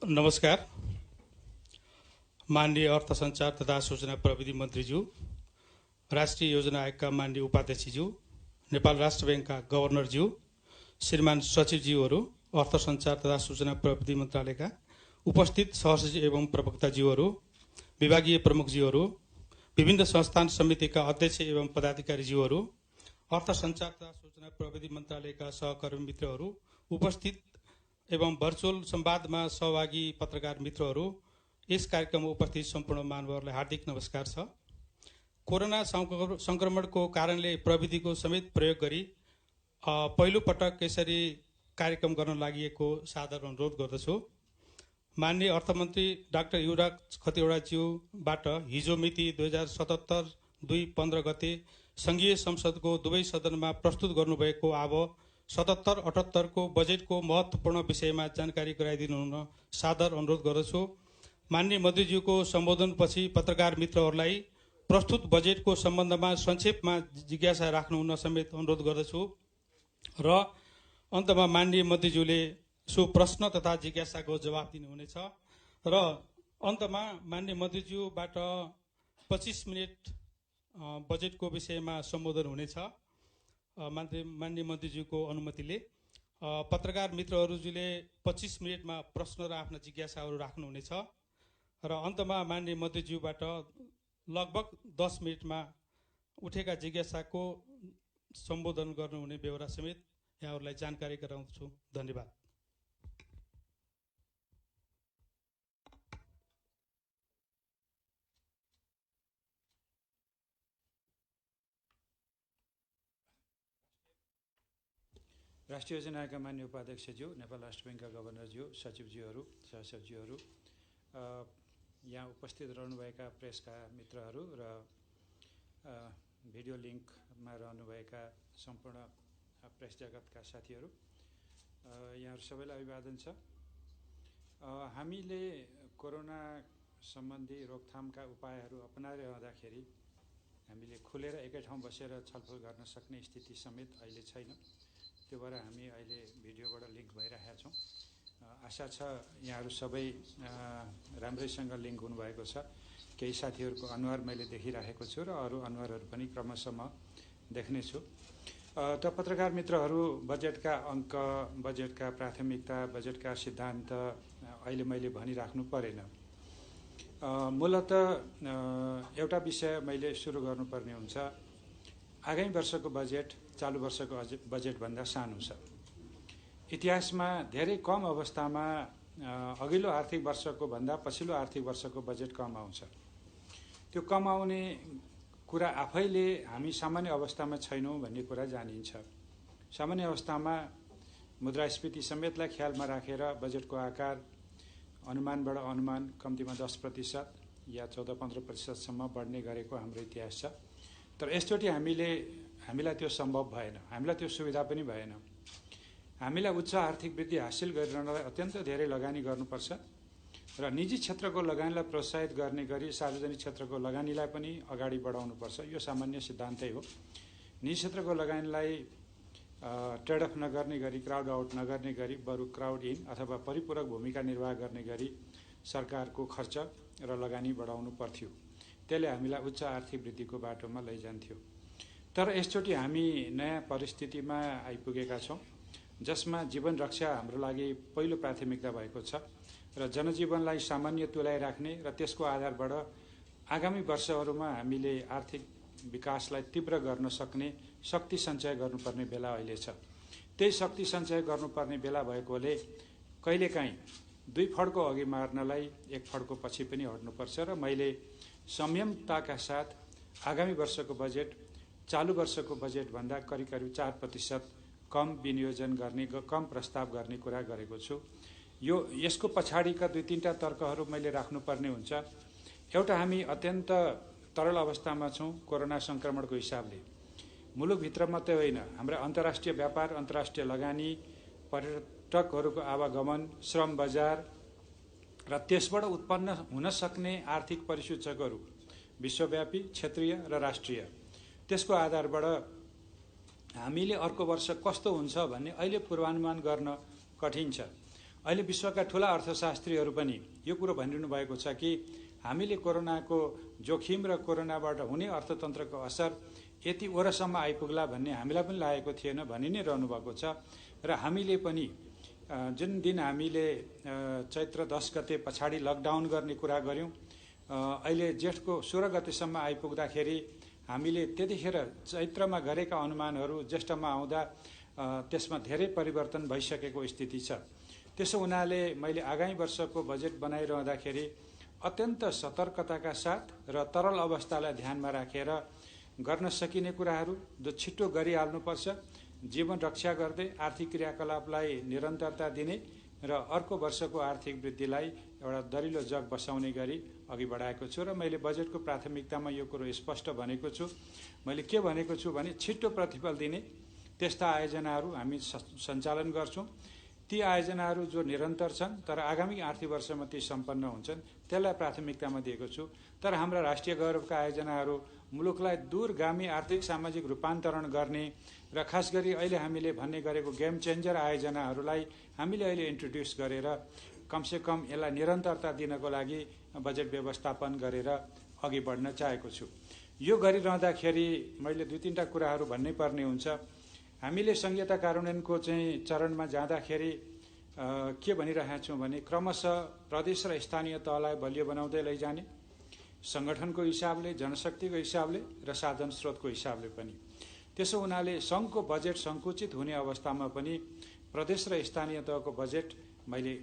नमस्कार। माननीय अर्थ संचार तथा सूचना प्रविधि मन्त्रीज्यू, राष्ट्रिय योजना आयोगका माननीय उपाध्यक्षज्यू, नेपाल राष्ट्र बैंकका गभर्नरज्यू, श्रीमान सचिवज्यूहरू, अर्थ संचार तथा सूचना प्रविधि मन्त्रालयका उपस्थित सहसचिव एवं प्रवक्ताज्यूहरू, विभागीय प्रमुखज्यूहरू, विभिन्न संस्थान समितिका अध्यक्ष एवं पदाधिकारीज्यूहरू, अर्थ संचार तथा सूचना प्रविधि मन्त्रालयका सहकर्मी मित्रहरू, उपस्थित एवं भर्चुअल संवादमा सहभागी पत्रकार मित्रहरू, यस कार्यक्रममा उपस्थित सम्पूर्ण महानुभावहरूलाई हार्दिक नमस्कार छ। कोरोना संक्रमणको कारणले प्रविधिको समेत प्रयोग गरी पहिलो पटक यसरी कार्यक्रम गर्न लागि सादर अनुरोध गर्दछु। माननीय अर्थमन्त्री डाक्टर युवराज खतिवड़ाज्यूबाट हिजो मिति 2077-2-15 गते संघीय संसदको दुवै सदनमा प्रस्तुत गर्नुभएको अब 77-78 को बजेटको महत्त्वपूर्ण विषयमा जानकारी गराइदिनु हुन सादर अनुरोध गर्दछु। माननीय मन्त्रीज्यूको सम्बोधनपछि पत्रकार मित्रहरूलाई प्रस्तुत बजेटको सम्बन्धमा संक्षेपमा जिज्ञासा राख्नुहुन समेत अनुरोध गर्दछु र अन्तमा माननीय मन्त्रीज्यूले सो प्रश्न तथा जिज्ञासाको जवाफ दिनुहुनेछ र अन्तमा माननीय मन्त्रीज्यूबाट 25 मिनट बजेटको विषयमा सम्बोधन हुनेछ। माननीय मन्त्रीज्यूको अनुमतिले पत्रकार मित्रहरूज्यूले 25 मिनटमा प्रश्न र आफ्ना जिज्ञासाहरू राख्नुहुनेछ र अन्तमा माननीय मन्त्रीज्यूबाट लगभग 10 मिनटमा उठेका जिज्ञासाको सम्बोधन गर्नुहुने बेहोरा समेत यहाँहरूलाई जानकारी गराउँछु। धन्यवाद। राष्ट्रिय योजना आयोगका माननीय उपाध्यक्षज्यू, नेपाल राष्ट्र बैंकका गभर्नरज्यू, सचिवज्यूहरू, सहसचिवज्यूहरू, यहाँ उपस्थित रहनुभएका प्रेसका मित्रहरू र भिडियो लिङ्कमा रहनुभएका सम्पूर्ण प्रेस जगतका साथीहरू, यहाँहरू सबैलाई अभिवादन छ। हामीले कोरोना सम्बन्धी रोकथामका उपायहरू अपनाइरहँदाखेरि हामीले खुलेर एकै ठाउँ बसेर छलफल गर्न सक्ने स्थिति समेत अहिले छैन। त्यो भएर हामी अहिले भिडियोबाट लिङ्क भइरहेका छौँ। आशा छ यहाँहरू सबै राम्रैसँग लिङ्क हुनुभएको छ। केही साथीहरूको अनुहार मैले देखिरहेको छु र अरू अनुहारहरू पनि क्रमशः म देख्नेछु। त पत्रकार मित्रहरू, बजेटका अङ्क, बजेटका प्राथमिकता, बजेटका सिद्धान्त अहिले मैले भनिराख्नु परेन। मूलतः एउटा विषय मैले सुरु गर्नुपर्ने हुन्छ। आगामी वर्षको बजेट चालु वर्षको बजेटभन्दा सानो छ। इतिहासमा धेरै कम अवस्थामा अघिल्लो आर्थिक वर्षको भन्दा पछिल्लो आर्थिक वर्षको बजेट कम आउँछ। त्यो कम आउने कुरा आफैले हामी सामान्य अवस्थामा छैनौँ भन्ने कुरा जानिन्छ। सामान्य अवस्थामा मुद्रास्फीति समेतलाई ख्यालमा राखेर बजेटको आकार अनुमानबाट अनुमान कम्तीमा 10% या 14-15% बढ्ने गरेको हाम्रो इतिहास छ। तर यसचोटि हामीलाई त्यो सम्भव भएन, हामीलाई त्यो सुविधा पनि भएन। हामीलाई उच्च आर्थिक वृद्धि हासिल गरिरहनलाई अत्यन्त धेरै लगानी गर्नुपर्छ र निजी क्षेत्रको लगानीलाई प्रोत्साहित गर्ने गरी सार्वजनिक क्षेत्रको लगानीलाई पनि अगाडि बढाउनुपर्छ। यो सामान्य सिद्धान्तै हो। निजी क्षेत्रको लगानीलाई ट्रेड अफ नगर्ने गरी, क्राउड आउट नगर्ने गरी, बरु क्राउड इन अथवा परिपूरक भूमिका निर्वाह गर्ने गरी सरकारको खर्च र लगानी बढाउनु पर्थ्यो। त्यसले हामीलाई उच्च आर्थिक वृद्धिको बाटोमा लैजान्थ्यो। तर यसचोटि हामी नयाँ परिस्थितिमा आइपुगेका छौँ जसमा जीवन रक्षा हाम्रो लागि पहिलो प्राथमिकता भएको छ र जनजीवनलाई सामान्य तुल्याइराख्ने र त्यसको आधारबाट आगामी वर्षहरूमा हामीले आर्थिक विकासलाई तीव्र गर्न सक्ने शक्ति सञ्चय गर्नुपर्ने बेला अहिले छ। त्यही शक्ति सञ्चय गर्नुपर्ने बेला भएकोले कहिलेकाहीँ दुई फड्को अघि मार्नलाई एक फड्को पछि पनि हट्नुपर्छ र मैले संयमताका साथ आगामी वर्षको बजेट चालु वर्षको बजेटभन्दा करिब 4% कम विनियोजन गर्ने, कम प्रस्ताव गर्ने कुरा गरेको छु। यसको पछाडिका 2-3टा तर्कहरू मैले राख्नुपर्ने हुन्छ। एउटा, हामी अत्यन्त तरल अवस्थामा छौँ कोरोना संक्रमणको हिसाबले। मुलुकभित्र मात्रै होइन, हाम्रा अन्तर्राष्ट्रिय व्यापार, अन्तर्राष्ट्रिय लगानी, पर्यटकहरूको आवागमन, श्रम बजार र त्यसबाट उत्पन्न हुन सक्ने आर्थिक परिसूचकहरू विश्वव्यापी, क्षेत्रीय र राष्ट्रिय त्यसको आधारबाट हामीले अर्को वर्ष कस्तो हुन्छ भन्ने अहिले पूर्वानुमान गर्न कठिन छ। अहिले विश्वका ठुला अर्थशास्त्रीहरू पनि यो कुरो भनिरहनु भएको छ कि हामीले कोरोनाको जोखिम र कोरोनाबाट हुने अर्थतन्त्रको असर यति ओरसम्म आइपुग्ला भन्ने हामीलाई पनि लागेको थिएन भनि नै रहनु भएको छ। र हामीले पनि जुन दिन हामीले चैत्र 10 गते पछाडि लकडाउन गर्ने कुरा गऱ्यौँ, अहिले जेठको 16 गतेसम्म आइपुग्दाखेरि हामीले त्यतिखेर चैत्रमा गरेका अनुमानहरू ज्येष्ठमा आउँदा त्यसमा धेरै परिवर्तन भइसकेको स्थिति छ। त्यसो हुनाले मैले आगामी वर्षको बजेट बनाइरहँदाखेरि अत्यन्त सतर्कताका साथ र तरल अवस्थालाई ध्यानमा राखेर गर्न सकिने कुराहरू जो छिट्टो गरिहाल्नुपर्छ, जीवन रक्षा गर्दै आर्थिक क्रियाकलापलाई निरन्तरता दिने र अर्को वर्षको आर्थिक वृद्धिलाई एउटा दरिलो जग बसाउने गरी अघि बढाएको छु। र मैले बजेटको प्राथमिकतामा यो कुरो स्पष्ट भनेको छु। मैले के भनेको छु भने छिट्टो प्रतिफल दिने त्यस्ता आयोजनाहरू हामी सञ्चालन गर्छौँ। ती आयोजनाहरू जो निरन्तर छन् तर आगामी आर्थिक वर्षमा ती सम्पन्न हुन्छन् त्यसलाई प्राथमिकतामा दिएको छु। तर हाम्रा राष्ट्रिय गौरवका आयोजनाहरू मुलुकलाई दूरगामी आर्थिक सामाजिक रूपान्तरण गर्ने र खास गरी अहिले हामीले भन्ने गरेको गेम चेन्जर आयोजनाहरूलाई हामीले अहिले इन्ट्रोड्युस गरेर कमसेकम यसलाई निरन्तरता दिनको लागि बजेट व्यवस्थापन गरेर अघि बढ्न चाहेको छु। यो गरिरहँदाखेरि मैले 2-3टा कुराहरू भन्नै पर्ने हुन्छ। हामीले संहिता कार्यान्वयनको चाहिँ चरणमा जाँदाखेरि के भनिरहेका छौँ भने क्रमशः प्रदेश र स्थानीय तहलाई बलियो बनाउँदै लैजाने, संगठनको हिसाबले, जनशक्तिको हिसाबले र साधन स्रोतको हिसाबले पनि। त्यसो हुनाले सङ्घको बजेट सङ्कुचित हुने अवस्थामा पनि प्रदेश र स्थानीय तहको बजेट मैले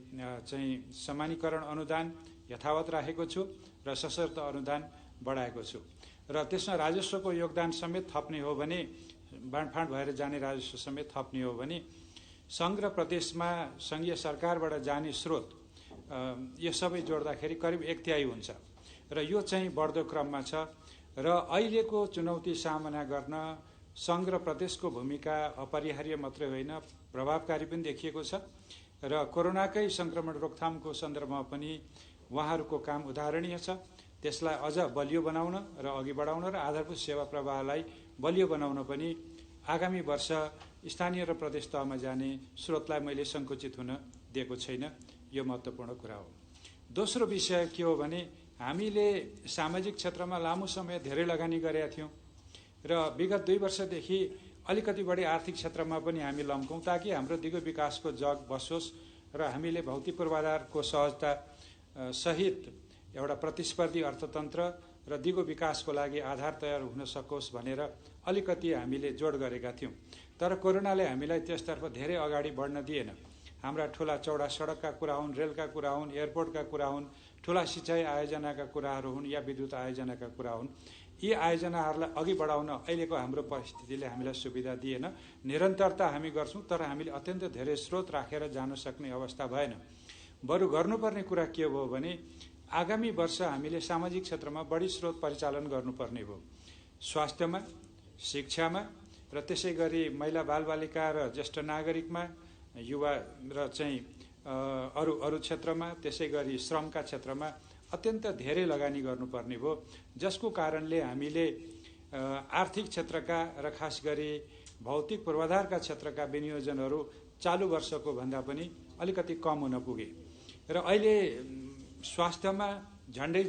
चाहिँ समानीकरण अनुदान यथावत राखेको छु र सशर्त अनुदान बढाएको छु। र त्यसमा राजस्वको योगदान समेत थप्ने हो भने, बाँडफाँड भएर जाने राजस्व समेत थप्ने हो भने सङ्घ र प्रदेशमा सङ्घीय सरकारबाट जाने स्रोत यो सबै जोड्दाखेरि करिब 1/3 हुन्छ र यो चाहिँ बढ्दो क्रममा छ। र अहिलेको चुनौती सामना गर्न सङ्घ र प्रदेशको भूमिका अपरिहार्य मात्रै होइन, प्रभावकारी पनि देखिएको छ। र कोरोनाकै सङ्क्रमण रोकथामको सन्दर्भमा पनि उहाँहरूको काम उदाहरणीय छ। त्यसलाई अझ बलियो बनाउन र अघि बढाउन र आधारभूत सेवा प्रवाहलाई बलियो बनाउन पनि आगामी वर्ष स्थानीय र प्रदेश तहमा जाने स्रोतलाई मैले सङ्कुचित हुन दिएको छैन। यो महत्त्वपूर्ण कुरा हो। दोस्रो विषय के हो भने हामीले सामाजिक क्षेत्रमा लामो समय धेरै लगानी गरेका थियौँ र विगत 2 वर्षदेखि अलिकति बढी आर्थिक क्षेत्रमा पनि हामी लम्कौँ ताकि हाम्रो दिगो विकासको जग बसोस् र हामीले भौतिक पूर्वाधारको सहजता सहित एउटा प्रतिस्पर्धी अर्थतन्त्र र दिगो विकासको लागि आधार तयार हुन सकोस् भनेर अलिकति हामीले जोड गरेका थियौँ। तर कोरोनाले हामीलाई त्यसतर्फ धेरै अगाडि बढ्न दिएन। हाम्रा ठुला चौडा सडकका कुरा हुन्, रेलका कुरा हुन्, एयरपोर्टका कुरा हुन्, ठुला सिँचाइ आयोजनाका कुराहरू हुन् या विद्युत आयोजनाका कुरा हुन्, यी आयोजनाहरूलाई अघि बढाउन अहिलेको हाम्रो परिस्थितिले हामीलाई सुविधा दिएन। निरन्तरता हामी गर्छौँ तर हामीले अत्यन्त धेरै स्रोत राखेर जान सक्ने अवस्था भएन। बरु गर्नुपर्ने कुरा के हो भने आगामी वर्ष हामीले सामाजिक क्षेत्रमा बढी स्रोत परिचालन गर्नुपर्ने हो। स्वास्थ्यमा, शिक्षामा र त्यसै गरी महिला बालबालिका र ज्येष्ठ नागरिकमा, युवा र चाहिँ अरू क्षेत्रमा, त्यसै गरी श्रमका क्षेत्रमा अत्यन्त धेरै लगानी गर्नुपर्ने हो, जसको कारणले हामीले आर्थिक क्षेत्रका र खास गरी भौतिक पूर्वाधारका क्षेत्रका विनियोजनहरू चालु वर्षको भन्दा पनि अलिकति कम हुन पुगे। र अहिले स्वास्थ्यमा झन्डै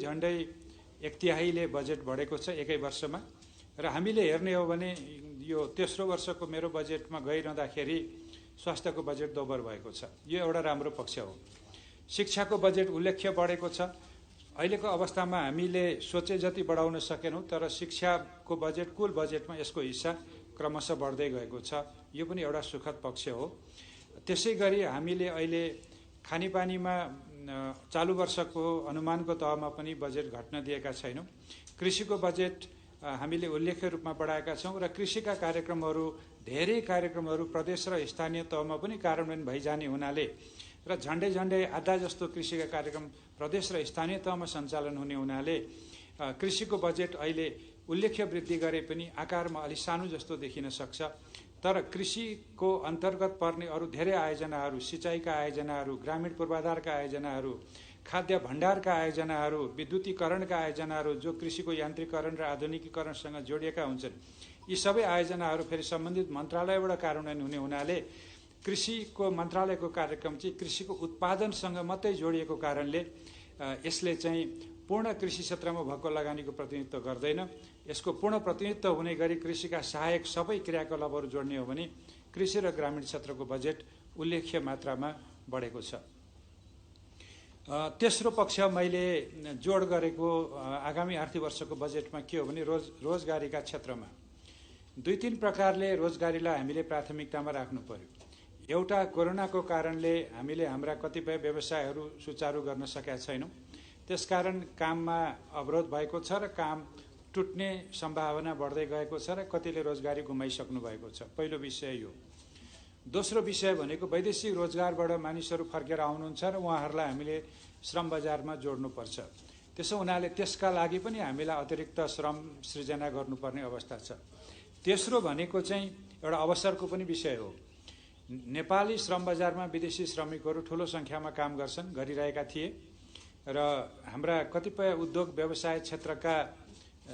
1/3ले बजेट बढेको छ एकै वर्षमा। र हामीले हेर्ने हो भने यो तेस्रो वर्षको मेरो बजेटमा गइरहँदाखेरि स्वास्थ्यको बजेट दोब्बर भएको छ। यो एउटा राम्रो पक्ष हो। शिक्षाको बजेट उल्लेख्य बढेको छ। अहिलेको अवस्थामा हामीले सोचे जति बढाउन सकेनौँ तर शिक्षाको बजेट कुल बजेटमा यसको हिस्सा क्रमशः बढ्दै गएको छ। यो पनि एउटा सुखद पक्ष हो। त्यसै गरी हामीले अहिले खानेपानीमा चालु वर्षको अनुमानको तहमा पनि बजेट घट्न दिएका छैनौँ। कृषिको बजेट हामीले उल्लेख्य रूपमा बढाएका छौँ र कृषिका कार्यक्रमहरू, धेरै कार्यक्रमहरू प्रदेश र स्थानीय तहमा पनि कार्यान्वयन भइजाने हुनाले र झन्डै आधा जस्तो कृषिका कार्यक्रम प्रदेश र स्थानीय तहमा सञ्चालन हुने हुनाले कृषिको बजेट अहिले उल्लेख्य वृद्धि गरे पनि आकारमा अलि सानो जस्तो देखिन सक्छ। तर कृषिको अन्तर्गत पर्ने अरू धेरै आयोजनाहरू, सिँचाइका आयोजनाहरू, ग्रामीण पूर्वाधारका आयोजनाहरू, खाद्य भण्डारका आयोजनाहरू, विद्युतीकरणका आयोजनाहरू जो कृषिको यान्त्रिकरण र आधुनिकीकरणसँग जोडिएका हुन्छन्, यी सबै आयोजनाहरू फेरि सम्बन्धित मन्त्रालयबाट कार्यान्वयन हुने हुनाले कृषिको मन्त्रालयको कार्यक्रम चाहिँ कृषिको उत्पादनसँग मात्रै जोडिएको कारणले यसले चाहिँ पूर्ण कृषि क्षेत्रमा भएको लगानीको प्रतिनिधित्व गर्दैन। यसको पूर्ण प्रतिनिधित्व हुने गरी कृषिका सहायक सबै क्रियाकलापहरू जोड्ने हो भने कृषि र ग्रामीण क्षेत्रको बजेट उल्लेख्य मात्रामा बढेको छ। तेस्रो पक्ष मैले जोड गरेको आगामी आर्थिक वर्षको बजेटमा के हो भने रोजगारीका क्षेत्रमा 2-3 प्रकारले रोजगारीलाई हामीले प्राथमिकतामा राख्नु पर्यो। एउटा, कोरोनाको कारणले हामीले हाम्रा कतिपय व्यवसायहरू सुचारू गर्न सकेका छैनौँ, त्यसकारण काममा अवरोध भएको छ र काम टुट्ने सम्भावना बढ्दै गएको छ र कतिले रोजगारी गुमाइसक्नु भएको छ। पहिलो विषय यो। दोस्रो विषय भनेको वैदेशिक रोजगारबाट मानिसहरू फर्केर आउनुहुन्छ र उहाँहरूलाई हामीले श्रम बजारमा जोड्नुपर्छ। त्यसो हुनाले त्यसका लागि पनि हामीलाई अतिरिक्त श्रम सृजना गर्नुपर्ने अवस्था छ। तेस्रो भनेको चाहिँ एउटा अवसरको पनि विषय हो। नेपाली श्रम बजारमा विदेशी श्रमिकहरू ठुलो सङ्ख्यामा काम गरिरहेका थिए र हाम्रा कतिपय उद्योग व्यवसाय क्षेत्रका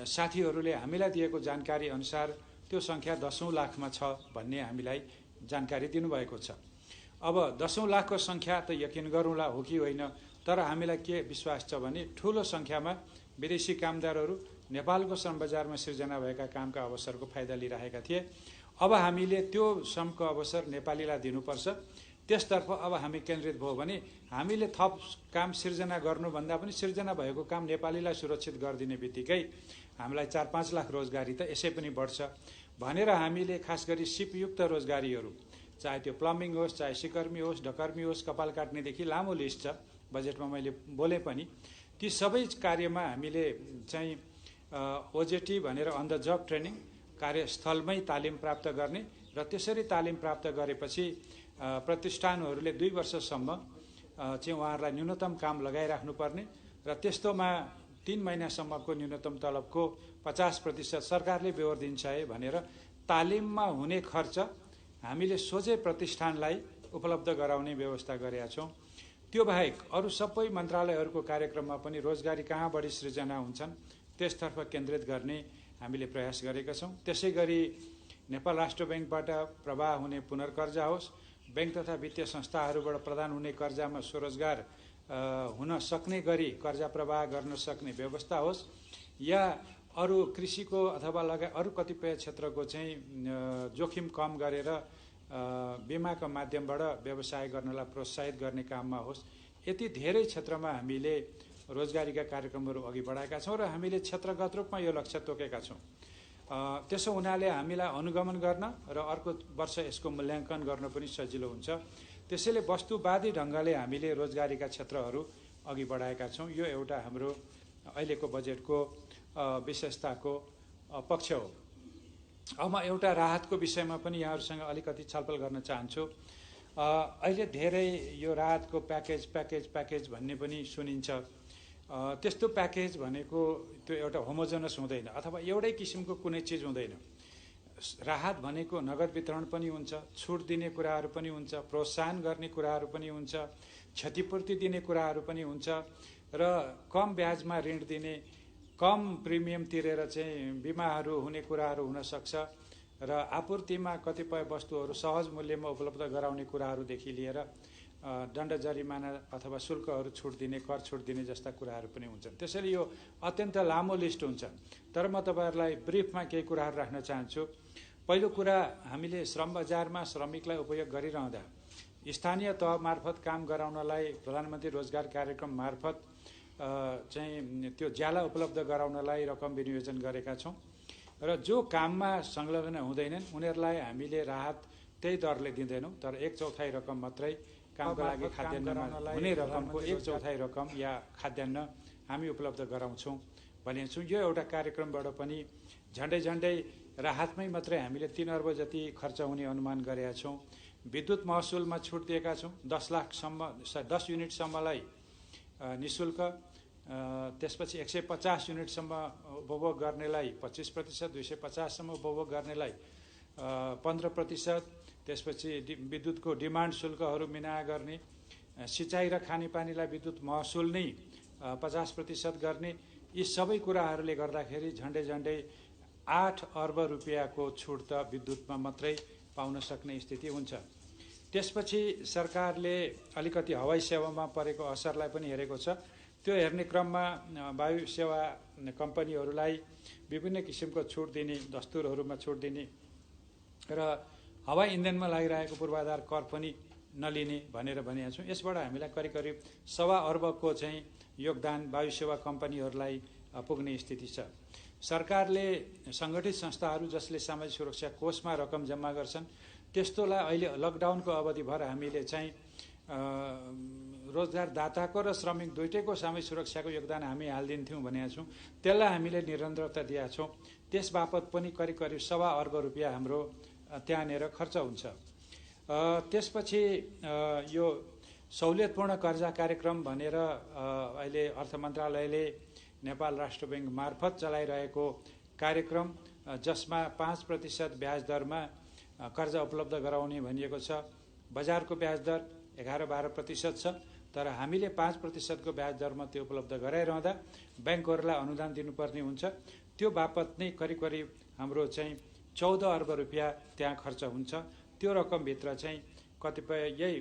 साथीहरूले हामीलाई दिएको जानकारी अनुसार त्यो सङ्ख्या 10औं लाखमा छ भन्ने हामीलाई जानकारी दिनुभएको छ। अब 10औं लाखको सङ्ख्या त यकिन गरौँला हो कि होइन, तर हामीलाई के विश्वास छ भने ठुलो सङ्ख्यामा विदेशी कामदारहरू नेपालको श्रम बजारमा सिर्जना भएका कामका अवसरको फाइदा लिइरहेका थिए। अब हामीले त्यो श्रमको अवसर नेपालीलाई दिनुपर्छ। त्यसतर्फ अब हामी केन्द्रित भयो भने हामीले थप काम सिर्जना गर्नुभन्दा पनि सिर्जना भएको काम नेपालीलाई सुरक्षित गरिदिने बित्तिकै हामीलाई 4-5 लाख रोजगारी त यसै पनि बढ्छ भनेर हामीले खास गरी सिपयुक्त रोजगारीहरू, चाहे त्यो प्लम्बिङ होस्, चाहे सिकर्मी होस्, ढकर्मी होस्, कपाल काट्नेदेखि लामो लिस्ट छ, बजेटमा मैले बोले पनि ती सबै कार्यमा हामीले चाहिँ ओजेटी भनेर अन द जब ट्रेनिङ, कार्यस्थलमै तालिम प्राप्त गर्ने र त्यसरी तालिम प्राप्त गरेपछि प्रतिष्ठानहरूले 2 वर्षसम्म चाहिँ उहाँहरूलाई न्यूनतम काम लगाइराख्नुपर्ने र त्यस्तोमा 3 महिनासम्मको न्यूनतम तलबको 50% सरकारले बेहोर दिन्छ है भनेर तालिममा हुने खर्च हामीले सोझै प्रतिष्ठानलाई उपलब्ध गराउने व्यवस्था गरेका छौँ। त्यो बाहेक अरू सबै मन्त्रालयहरूको कार्यक्रममा पनि रोजगारी कहाँ बढी सृजना हुन्छन् त्यसतर्फ केन्द्रित गर्ने हामीले प्रयास गरेका छौँ। त्यसै गरी नेपाल राष्ट्र ब्याङ्कबाट प्रवाह हुने पुनर्कर्जा होस्, ब्याङ्क तथा वित्तीय संस्थाहरूबाट प्रदान हुने कर्जामा स्वरोजगार हुन सक्ने गरी कर्जा प्रवाह गर्न सक्ने व्यवस्था होस्, या अरू कृषिको अथवा लगायत अरू कतिपय क्षेत्रको चाहिँ जोखिम कम गरेर बिमाका माध्यमबाट व्यवसाय गर्नलाई प्रोत्साहित गर्ने काममा होस्, यति धेरै क्षेत्रमा हामीले रोजगारीका कार्यक्रमहरू अघि बढाएका छौँ र हामीले क्षेत्रगत रूपमा यो लक्ष्य तोकेका छौँ। त्यसो हुनाले हामीलाई अनुगमन गर्न र अर्को वर्ष यसको मूल्याङ्कन गर्न पनि सजिलो हुन्छ। त्यसैले वस्तुवादी ढङ्गले हामीले रोजगारीका क्षेत्रहरू अघि बढाएका छौँ। यो एउटा हाम्रो अहिलेको बजेटको विशेषताको पक्ष हो। अब म एउटा राहतको विषयमा पनि यहाँहरूसँग अलिकति छलफल गर्न चाहन्छु। अहिले धेरै यो राहतको प्याकेज भन्ने पनि सुनिन्छ। त्यस्तो प्याकेज भनेको त्यो एउटा होमोजेनस हुँदैन अथवा एउटै किसिमको कुनै चिज हुँदैन। राहत भनेको नगद वितरण पनि हुन्छ, छुट दिने कुराहरू पनि हुन्छ, प्रोत्साहन गर्ने कुराहरू पनि हुन्छ, क्षतिपूर्ति दिने कुराहरू पनि हुन्छ र कम ब्याजमा ऋण दिने, कम प्रिमियम तिरेर चाहिँ बिमाहरू हुने कुराहरू हुन सक्छ र आपूर्तिमा कतिपय वस्तुहरू सहज मूल्यमा उपलब्ध गराउने कुराहरूदेखि लिएर दण्ड जरिमाना अथवा शुल्कहरू छुट दिने, कर छुट दिने जस्ता कुराहरू पनि हुन्छन्। त्यसैले यो अत्यन्त लामो लिस्ट हुन्छ। तर म तपाईँहरूलाई ब्रिफमा केही कुराहरू राख्न चाहन्छु। पहिलो कुरा, हामीले श्रम बजारमा श्रमिकलाई उपयोग गरिरहँदा स्थानीय तह मार्फत काम गराउनलाई प्रधानमन्त्री रोजगार कार्यक्रम मार्फत चाहिँ त्यो ज्याला उपलब्ध गराउनलाई रकम विनियोजन गरेका छौँ र जो काममा संलग्न हुँदैनन् उनीहरूलाई हामीले राहत त्यही दरले दिँदैनौँ, तर 1/4 रकम मात्रै कामको लागि खाद्यान्नमा हुने रकमको 1/4 रकम या खाद्यान्न हामी उपलब्ध गराउँछौँ भनेको छौँ। यो एउटा कार्यक्रमबाट पनि झन्डै राहतमै मात्रै हामीले 3 अर्ब जति खर्च हुने अनुमान गरेका छौँ। विद्युत महसुलमा छुट दिएका छौँ। 10 युनिटसम्मलाई निःशुल्क, त्यसपछि 150 युनिटसम्म उपभोग गर्नेलाई 25%, 250सम्म उपभोग गर्नेलाई 15%, त्यसपछि विद्युतको डिमान्ड शुल्कहरू मिनाहा गर्ने, सिँचाइ र खानेपानीलाई विद्युत महसुल नै 50% गर्ने, यी सबै कुराहरूले गर्दाखेरि झन्डै 8 अर्ब रुपियाँको छुट त विद्युतमा मात्रै पाउन सक्ने स्थिति हुन्छ। त्यसपछि सरकारले अलिकति हवाई सेवामा परेको असरलाई पनि हेरेको छ। त्यो हेर्ने क्रममा वायु सेवा कम्पनीहरूलाई विभिन्न किसिमको छुट दिने, दस्तुरहरूमा छुट दिने र हवाई इन्धनमा लागिरहेको पूर्वाधार कर पनि नलिने भनेर भनेका छौँ। यसबाट हामीलाई करिब करिब 1.25 अर्बको चाहिँ योगदान वायु सेवा कम्पनीहरूलाई पुग्ने स्थिति छ। सरकारले सङ्गठित संस्थाहरू जसले सामाजिक सुरक्षा कोषमा रकम जम्मा गर्छन् त्यस्तोलाई अहिले लकडाउनको अवधिभर हामीले चाहिँ रोजगारदाताको र श्रमिक दुइटैको सामाजिक सुरक्षाको योगदान हामी हालिदिन्थ्यौँ भनेका छौँ। त्यसलाई हामीले निरन्तरता दिएका छौँ। त्यस बापत पनि करिब करिब 1.25 अर्ब रुपियाँ हाम्रो त्यहाँनिर खर्च हुन्छ। त्यसपछि यो सहुलियतपूर्ण कर्जा कार्यक्रम भनेर अहिले अर्थ मन्त्रालयले नेपाल राष्ट्र ब्याङ्क मार्फत चलाइरहेको कार्यक्रम, जसमा 5% ब्याज दरमा कर्जा उपलब्ध गराउने भनिएको छ। बजारको ब्याज दर 11-12% छ, तर हामीले 5% को ब्याज दरमा त्यो उपलब्ध गराइरहँदा ब्याङ्कहरूलाई अनुदान दिनुपर्ने हुन्छ। त्यो बापत नै करिब करिब हाम्रो चाहिँ 14 अर्ब रुपियाँ त्यहाँ खर्च हुन्छ। त्यो रकमभित्र चाहिँ कतिपय यही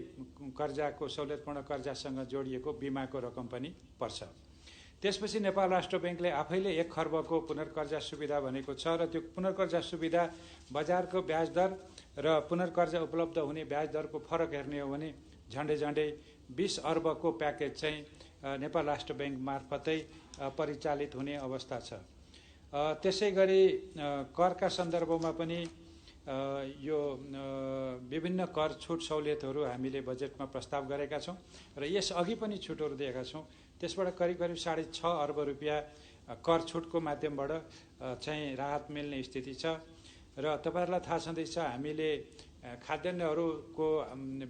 कर्जाको सहुलियतपूर्ण कर्जासँग जोडिएको बिमाको रकम पनि पर्छ। त्यसपछि नेपाल राष्ट्र ब्याङ्कले आफैले 1 खर्बको पुनर्कर्जा सुविधा भनेको छ र त्यो पुनर्कर्जा सुविधा बजारको ब्याज दर र पुनर्कर्जा उपलब्ध हुने ब्याज दरको फरक हेर्ने हो भने झन्डै 20 अर्बको प्याकेज चाहिँ नेपाल राष्ट्र ब्याङ्क मार्फतै परिचालित हुने अवस्था छ। त्यसै गरी करका सन्दर्भमा पनि यो विभिन्न कर छुट सहुलियतहरू हामीले बजेटमा प्रस्ताव गरेका छौँ र यस अघि पनि छुटहरू दिएका छौँ। त्यसबाट करिब करिब 6.5 अर्ब रुपियाँ कर छुटको माध्यमबाट चाहिँ राहत मिल्ने स्थिति छ। र तपाईँहरूलाई थाहा छँदैछ हामीले खाद्यान्नहरूको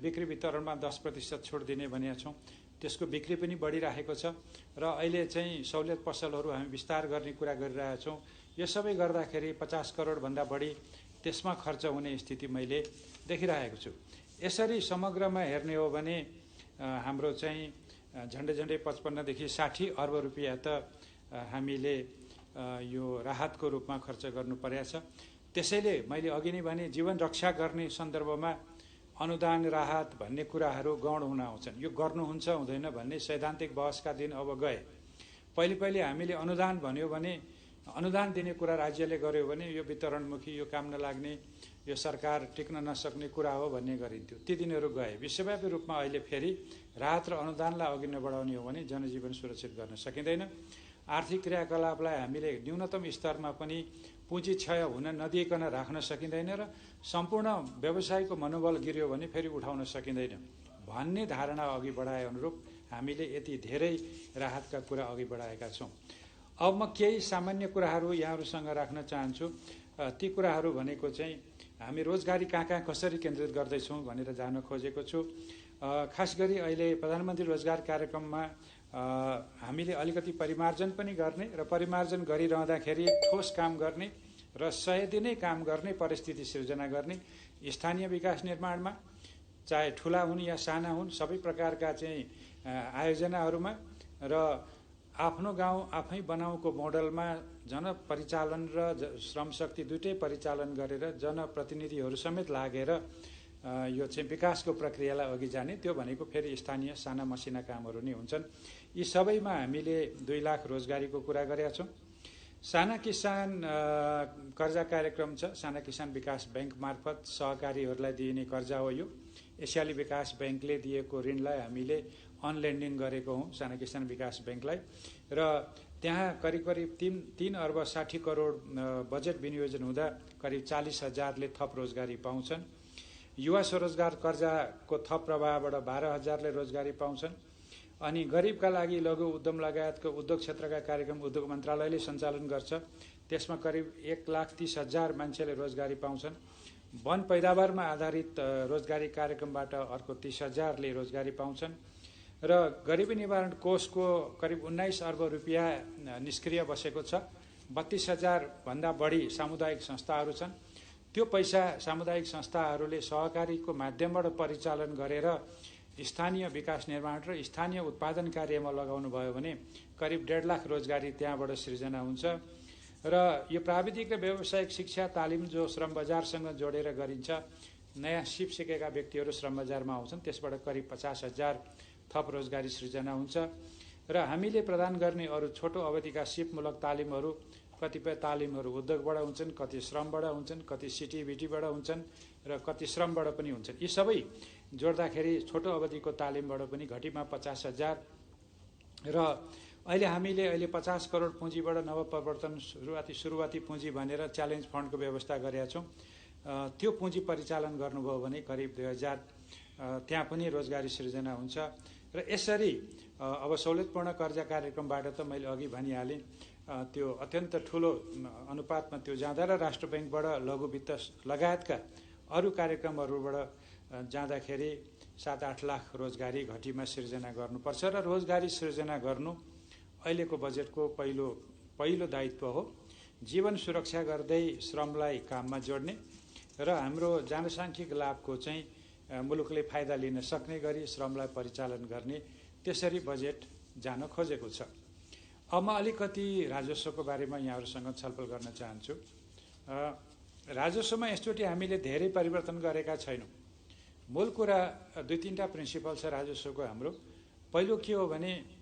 बिक्री वितरणमा 10% छुट दिने भनेका छौँ। त्यसको बिक्री पनि बढिरहेको छ र अहिले चाहिँ सहुलियत पसलहरू हामी विस्तार गर्ने कुरा गरिरहेका छौँ। यो सबै गर्दाखेरि 50 करोडभन्दा बढी त्यसमा खर्च हुने स्थिति मैले देखिरहेको छु। यसरी समग्रमा हेर्ने हो भने हाम्रो चाहिँ झन्डै 55 देखि 60 अर्ब रुपियाँ त हामीले यो राहतको रूपमा खर्च गर्नु परेको छ। त्यसैले मैले अघि नै भने जीवन रक्षा गर्ने सन्दर्भमा अनुदान राहत भन्ने कुराहरू गौण हुन आउँछन्। यो गर्नुहुन्छ हुँदैन भन्ने सैद्धान्तिक बहसका दिन अब गए। पहिले हामीले अनुदान भन्यो भने अनुदान दिने कुरा राज्यले गर्यो भने यो वितरणमुखी, यो काम नलाग्ने, यो सरकार टिक्न नसक्ने कुरा हो भन्ने गरिन्थ्यो। ती दिनहरू गए। विश्वव्यापी रूपमा अहिले फेरि राहत र अनुदानलाई अघि नबढाउने हो भने जनजीवन सुरक्षित गर्न सकिँदैन। आर्थिक क्रियाकलापलाई हामीले न्यूनतम स्तरमा पनि पुँजी क्षय हुन नदिइकन राख्न सकिँदैन र सम्पूर्ण व्यवसायको मनोबल गिर्यो भने फेरि उठाउन सकिँदैन भन्ने धारणा अघि बढाए अनुरूप हामीले यति धेरै राहतका कुरा अघि बढाएका छौँ। अब म केही सामान्य कुराहरू यहाँहरूसँग राख्न चाहन्छु। ती कुराहरू भनेको चाहिँ हामी रोजगारी कहाँ कसरी केन्द्रित गर्दैछौँ भनेर जान खोजेको छु। खास गरी अहिले प्रधानमन्त्री रोजगार कार्यक्रममा हामीले अलिकति परिमार्जन पनि गर्ने र परिमार्जन गरिरहँदाखेरि ठोस काम गर्ने र 100 दिनै काम गर्ने परिस्थिति सिर्जना गर्ने, स्थानीय विकास निर्माणमा चाहे ठुला हुन् या साना हुन् सबै प्रकारका चाहिँ आयोजनाहरूमा र आफ्नो गाउँ आफै बनाउको मोडलमा जनपरिचालन र श्रमशक्ति दुइटै परिचालन गरेर जनप्रतिनिधिहरू समेत लागेर यो चाहिँ विकासको प्रक्रियालाई अघि जाने। त्यो भनेको फेरि स्थानीय साना मसिना कामहरू नै हुन्छन्। यी सबैमा हामीले 2 लाख रोजगारीको कुरा गरेका छौँ। साना किसान कर्जा कार्यक्रम छ। साना किसान विकास ब्याङ्क मार्फत सहकारीहरूलाई दिइने कर्जा हो यो। एसियाली विकास ब्याङ्कले दिएको ऋणलाई हामीले अनलेन्डिङ गरेको हौँ साना किसान विकास ब्याङ्कलाई र त्यहाँ करिब 3 अर्ब 60 करोड बजेट विनियोजन हुँदा करिब 40,000ले थप रोजगारी पाउँछन्। युवा स्वरोजगार कर्जाको थप प्रवाहबाट 12,000ले रोजगारी पाउँछन्। अनि गरिबका लागि लघु उद्यम लगायतको उद्योग क्षेत्रका कार्यक्रम उद्योग मन्त्रालयले सञ्चालन गर्छ। त्यसमा करिब 1,30,000 मान्छेले रोजगारी पाउँछन्। वन पैदावारमा आधारित रोजगारी कार्यक्रमबाट अर्को 30,000ले रोजगारी पाउँछन् र गरिबी निवारण कोषको करिब 19 अर्ब रुपियाँ निष्क्रिय बसेको छ। 32,000 भन्दा बढी सामुदायिक संस्थाहरू छन्। त्यो पैसा सामुदायिक संस्थाहरूले सहकारीको माध्यमबाट परिचालन गरेर स्थानीय विकास निर्माण र स्थानीय उत्पादन कार्यमा लगाउनु भयो भने करिब 1.5 लाख रोजगारी त्यहाँबाट सृजना हुन्छ। र यो प्राविधिक र व्यावसायिक शिक्षा तालिम जो श्रम बजारसँग जोडेर गरिन्छ, नयाँ सिप सिकेका व्यक्तिहरू श्रम बजारमा आउँछन्, त्यसबाट करिब 50,000 थप रोजगारी सृजना हुन्छ। र हामीले प्रदान गर्ने अरू छोटो अवधिका सिपमूलक तालिमहरू, कतिपय तालिमहरू उद्योगबाट हुन्छन्, कति श्रमबाट हुन्छन्, कति सिटिभिटीबाट हुन्छन् र कति श्रमबाट पनि हुन्छन्। यी सबै जोड्दाखेरि छोटो अवधिको तालिमबाट पनि घटीमा 50,000 र हामीले 50 करोड पुँजीबाट नवप्रवर्तन सुरुवाती पुँजी भनेर च्यालेन्ज फन्डको व्यवस्था गरेका छौँ। त्यो पुँजी परिचालन गर्नुभयो भने करिब 2000 त्यहाँ पनि रोजगारी सृजना हुन्छ। र यसरी अब सहुलियतपूर्ण कर्जा कार्यक्रमबाट त मैले अघि भनिहालेँ, त्यो अत्यन्त ठुलो अनुपातमा त्यो जाँदा र राष्ट्र ब्याङ्कबाट लघु वित्त लगायतका अरू कार्यक्रमहरूबाट जाँदाखेरि 7-8 लाख रोजगारी घटीमा सृजना गर्नुपर्छ। र रोजगारी सृजना गर्नु अहिलेको बजेटको पहिलो दायित्व हो। जीवन सुरक्षा गर्दै श्रमलाई काममा जोड्ने र हाम्रो जनसाङ्ख्यिक लाभको चाहिँ मुलुकले फाइदा लिन सक्ने गरी श्रमलाई परिचालन गर्ने, त्यसरी बजेट जान खोजेको छ। अब म अलिकति राजस्वको बारेमा यहाँहरूसँग छलफल गर्न चाहन्छु। राजस्वमा यसचोटि हामीले धेरै परिवर्तन गरेका छैनौँ। मूल कुरा 2-3टा प्रिन्सिपल छ राजस्वको हाम्रो। पहिलो के हो भने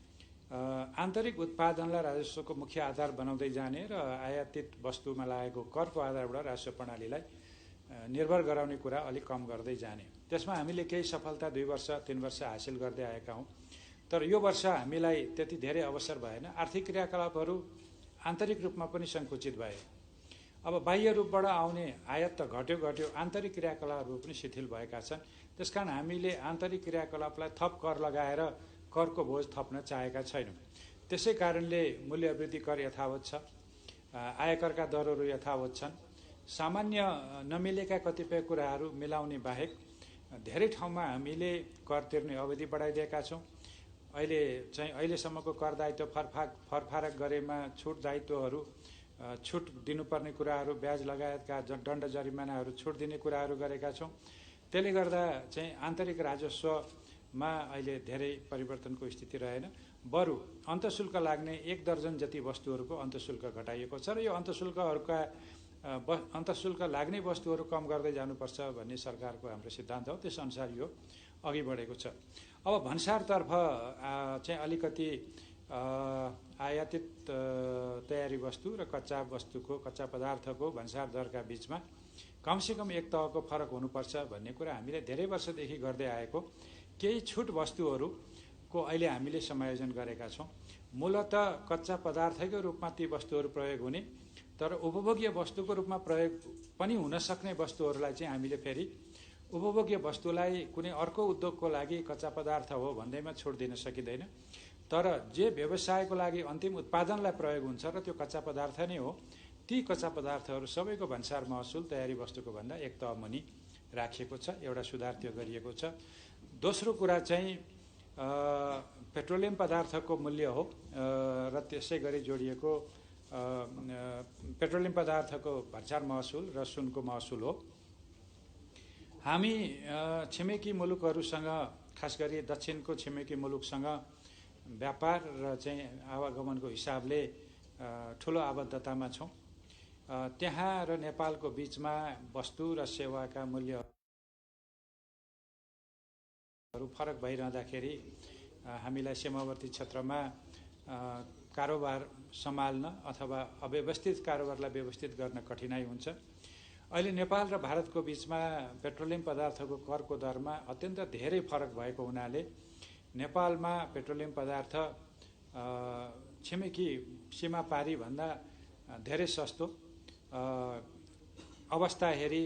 आन्तरिक उत्पादनलाई राजस्वको मुख्य आधार बनाउँदै जाने र आयातित वस्तुमा लागेको करको आधारबाट राजस्व प्रणालीलाई निर्भर गराउने कुरा अलिक कम गर्दै जाने। त्यसमा हामीले केही सफलता 2 वर्ष 3 वर्ष हासिल गर्दै आएका हौँ। तर यो वर्ष हामीलाई त्यति धेरै अवसर भएन। आर्थिक क्रियाकलापहरू आन्तरिक रूपमा पनि सङ्कुचित भए। अब बाह्य रूपबाट आउने आयात त घट्यो, आन्तरिक क्रियाकलापहरू पनि शिथिल भएका छन्। त्यसकारण हामीले आन्तरिक क्रियाकलापलाई थप कर लगाएर करको बोझ थप्न चाहेका छैनौँ। त्यसै कारणले मूल्य वृद्धि कर यथावत छ, आयकरका दरहरू यथावत छन्। सामान्य नमिलेका कतिपय कुराहरू मिलाउने बाहेक धेरै ठाउँमा हामीले कर तिर्ने अवधि बढाइदिएका छौँ। अहिलेसम्मको कर दायित्व फरफारक गरेमा छुट दायित्वहरू, छुट दिनुपर्ने कुराहरू, ब्याज लगायतका दण्ड जरिमानाहरू छुट दिने कुराहरू गरेका छौँ। त्यसले गर्दा चाहिँ आन्तरिक राजस्वमा अहिले धेरै परिवर्तनको स्थिति रहेन। बरु अन्तःशुल्क लाग्ने 1 दर्जन जति वस्तुहरूको अन्तःशुल्क घटाइएको छ र यो अन्तःशुल्क लाग्ने वस्तुहरू कम गर्दै जानुपर्छ भन्ने सरकारको हाम्रो सिद्धान्त हो। त्यसअनुसार यो अघि बढेको छ। अब भन्सारतर्फ चाहिँ अलिकति आयातित तयारी वस्तु र कच्चा पदार्थको भन्सार दरका बीचमा कमसेकम एक तहको फरक हुनुपर्छ भन्ने कुरा हामीले धेरै वर्षदेखि गर्दै आएको। केही छुट वस्तुहरूको अहिले हामीले समायोजन गरेका छौँ। मूलतः कच्चा पदार्थकै रूपमा ती वस्तुहरू प्रयोग हुने, तर उपभोग्य वस्तुको रूपमा प्रयोग पनि हुन सक्ने वस्तुहरूलाई चाहिँ हामीले फेरि उपभोग्य वस्तुलाई कुनै अर्को उद्योगको लागि कच्चा पदार्थ हो भन्दैमा छुट दिन सकिँदैन। तर जे व्यवसायको लागि अन्तिम उत्पादनलाई प्रयोग हुन्छ र त्यो कच्चा पदार्थ नै हो, ती कच्चा पदार्थहरू सबैको भन्सार महसुल तयारी वस्तुको भन्दा एक तह मुनि राखिएको छ। एउटा सुधार त्यो गरिएको छ। दोस्रो कुरा चाहिँ पेट्रोलियम पदार्थको मूल्य हो र त्यसै गरी जोडिएको पेट्रोलियम पदार्थको भन्सार महसुल र सुनको महसुल हो। हामी छिमेकी मुलुकहरूसँग, खास गरी दक्षिणको छिमेकी मुलुकसँग व्यापार र चाहिँ आवागमनको हिसाबले ठुलो आबद्धतामा छौँ। त्यहाँ र नेपालको बीचमा वस्तु र सेवाका मूल्यहरू फरक भइरहँदाखेरि हामीलाई सीमावर्ती क्षेत्रमा कारोबार सम्हाल्न अथवा अव्यवस्थित कारोबारलाई व्यवस्थित गर्न कठिनाइ हुन्छ। अहिले नेपाल र भारतको बीचमा पेट्रोलियम पदार्थको करको दरमा अत्यन्त धेरै फरक भएको हुनाले नेपालमा पेट्रोलियम पदार्थ छिमेकी सीमा पारी भन्दा धेरै सस्तो, अवस्था हेरी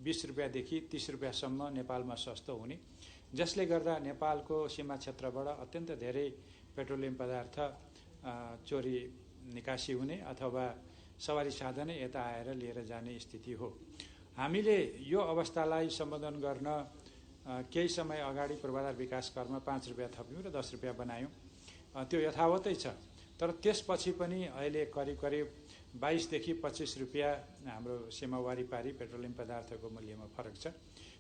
20 रुपियाँदेखि 30 रुपियाँसम्म नेपालमा सस्तो हुने, जसले गर्दा नेपालको सीमा क्षेत्रबाट अत्यन्त धेरै पेट्रोलियम पदार्थ चोरी निकासी हुने अथवा सवारी साधनै यता आएर लिएर जाने स्थिति हो। हामीले यो अवस्थालाई सम्बोधन गर्न केही समय अगाडि पूर्वाधार विकास करमा 5 रुपियाँ थप्यौँ र 10 रुपियाँ बनायौँ। त्यो यथावतै छ। तर त्यसपछि पनि अहिले करिब 22 देखि 25 रुपियाँ हाम्रो सीमावारी पारी पेट्रोलियम पदार्थको मूल्यमा फरक छ।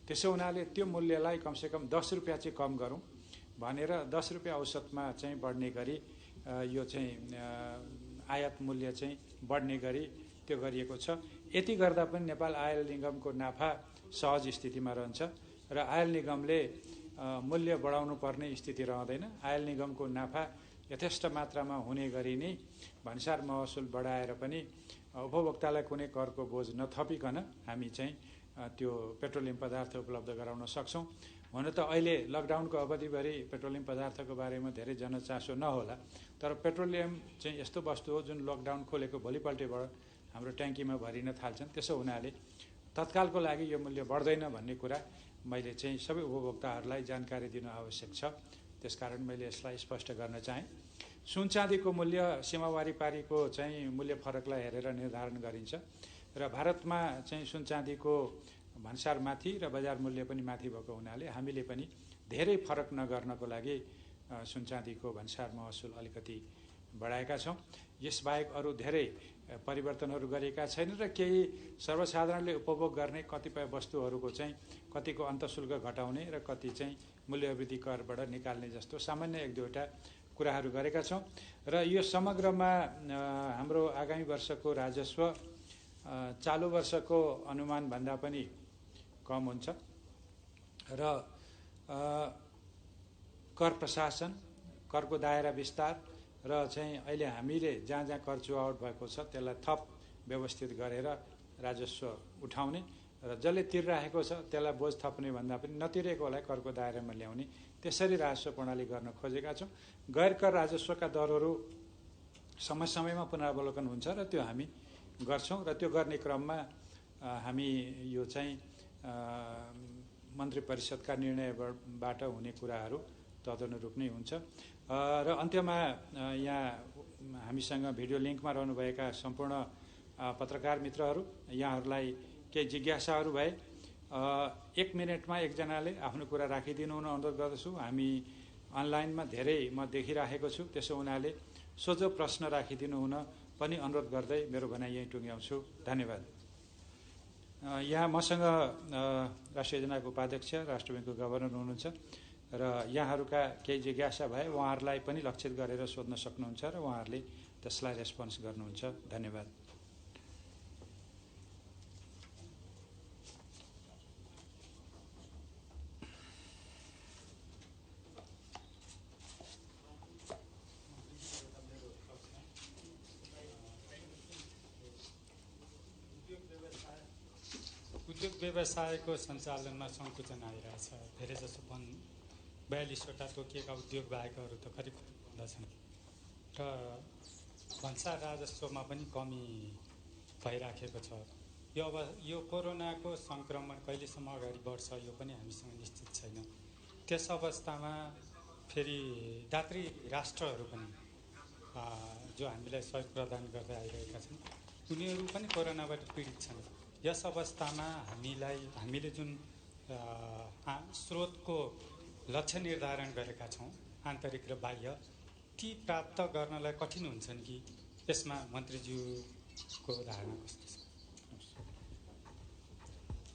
त्यसो हुनाले त्यो मूल्यलाई कमसेकम 10 रुपियाँ चाहिँ कम गरौँ भनेर 10 रुपियाँ औसतमा चाहिँ बढ्ने गरी यो चाहिँ आयात मूल्य चाहिँ बढ्ने गरी त्यो गरिएको छ। यति गर्दा पनि नेपाल आयल निगमको नाफा सहज स्थितिमा रहन्छ र आयल निगमले मूल्य बढाउनु पर्ने स्थिति रहँदैन। आयल निगमको नाफा यथेष्ट मात्रामा हुने गरी नै भन्सार महसुल बढाएर पनि उपभोक्तालाई कुनै करको बोझ नथपिकन हामी चाहिँ त्यो पेट्रोलियम पदार्थ उपलब्ध गराउन सक्छौँ। हुन त अहिले लकडाउनको अवधिभरि पेट्रोलियम पदार्थको बारेमा धेरै जनचासो नहोला, तर पेट्रोलियम चाहिँ यस्तो वस्तु हो जुन लकडाउन खोलेको भोलिपल्टैबाट हाम्रो ट्याङ्कीमा भरिन थाल्छन्। त्यसो हुनाले तत्कालको लागि यो मूल्य बढ्दैन भन्ने कुरा मैले चाहिँ सबै उपभोक्ताहरूलाई जानकारी दिनु आवश्यक छ। त्यसकारण मैले यसलाई स्पष्ट गर्न चाहेँ। सुन चाँदीको मूल्य सीमावारी पारीको चाहिँ मूल्य फरकलाई हेरेर निर्धारण गरिन्छ र भारतमा चाहिँ सुन चाँदीको भन्सार माथि र बजार मूल्य पनि माथि भएको हुनाले हामीले पनि धेरै फरक नगर्नको लागि सुन चाँदीको भन्सार महसुल अलिकति बढाएका छौँ। यसबाहेक अरू धेरै परिवर्तनहरू गरेका छैनन् र केही सर्वसाधारणले उपभोग गर्ने कतिपय वस्तुहरूको चाहिँ कतिको अन्तशुल्क घटाउने र कति चाहिँ मूल्यवृद्धि करबाट निकाल्ने जस्तो सामान्य एक दुईवटा कुराहरू गरेका छौँ र यो समग्रमा हाम्रो आगामी वर्षको राजस्व चालु वर्षको अनुमानभन्दा पनि कम हुन्छ र कर प्रशासन, करको दायरा विस्तार र चाहिँ अहिले हामीले जहाँ जहाँ कर चुहावट भएको छ त्यसलाई थप व्यवस्थित गरेर राजस्व उठाउने र जसले तिरिरहेको छ त्यसलाई बोझ थप्ने भन्दा पनि नतिरेकोलाई करको दायरामा ल्याउने, त्यसरी राजस्व प्रणाली गर्न खोजेका छौँ। गैर कर राजस्वका दरहरू समय समयमा पुनरावलोकन हुन्छ र त्यो हामी गर्छौँ र त्यो गर्ने क्रममा हामी यो चाहिँ मन्त्री परिषदका निर्णयबाट हुने कुराहरू तदनुरूप नै हुन्छ। र अन्त्यमा यहाँ हामीसँग भिडियो लिङ्कमा रहनुभएका सम्पूर्ण पत्रकार मित्रहरू, यहाँहरूलाई केही जिज्ञासाहरू भए 1 मिनटमा एकजनाले आफ्नो कुरा राखिदिनु हुन अनुरोध गर्दछु। हामी अनलाइनमा धेरै म देखिरहेको छु, त्यसो हुनाले सोझो प्रश्न राखिदिनु हुन पनि अनुरोध गर्दै मेरो भनाइ यहीँ टुङ्ग्याउँछु। धन्यवाद। यहाँ मसँग राष्ट्रिय योजनाको उपाध्यक्ष, राष्ट्र ब्याङ्कको गभर्नर हुनुहुन्छ र यहाँहरूका केही जिज्ञासा भए उहाँहरूलाई पनि लक्षित गरेर सोध्न सक्नुहुन्छ र उहाँहरूले त्यसलाई रेस्पोन्स गर्नुहुन्छ। धन्यवाद। उद्योग व्यवसायको सञ्चालनमा सङ्कुचन आइरहेछ। धेरै जसो 42वटा तोकिएका उद्योग बाहेकहरू त करिब हुँदछन् र भन्सार राजस्वमा पनि कमी भइराखेको छ। यो कोरोनाको सङ्क्रमण कहिलेसम्म अगाडि बढ्छ यो पनि हामीसँग निश्चित छैन। त्यस अवस्थामा फेरि दात्री राष्ट्रहरू पनि जो हामीलाई सहयोग प्रदान गर्दै आइरहेका छन् उनीहरू पनि कोरोनाबाट पीडित छन्। यस अवस्थामा हामीले जुन स्रोतको लक्ष्य निर्धारण गरेका छौँ आन्तरिक र बाह्य, ती प्राप्त गर्नलाई कठिन हुन्छन् कि यसमा मन्त्रीज्यूको धारणा कस्तो छ?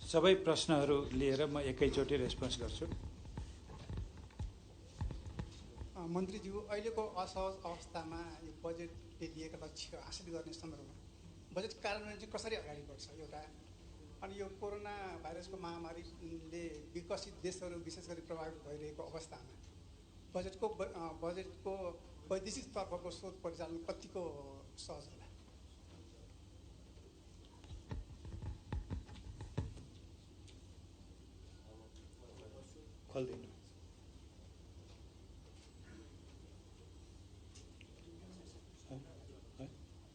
सबै प्रश्नहरू लिएर म एकैचोटि रेस्पोन्स गर्छु। मन्त्रीज्यू, अहिलेको असहज अवस्थामा यो बजेटले लिएका लक्ष्य हासिल गर्ने सन्दर्भमा बजेट कार्यान्वयन चाहिँ कसरी अगाडि बढ्छ एउटा, अनि यो कोरोना भाइरसको महामारीले विकसित देशहरू विशेष गरी प्रभावित भइरहेको अवस्थामा बजेटको वैदेशिक तर्फको स्रोत परिचालन कतिको सहज होला? खोलिदिनु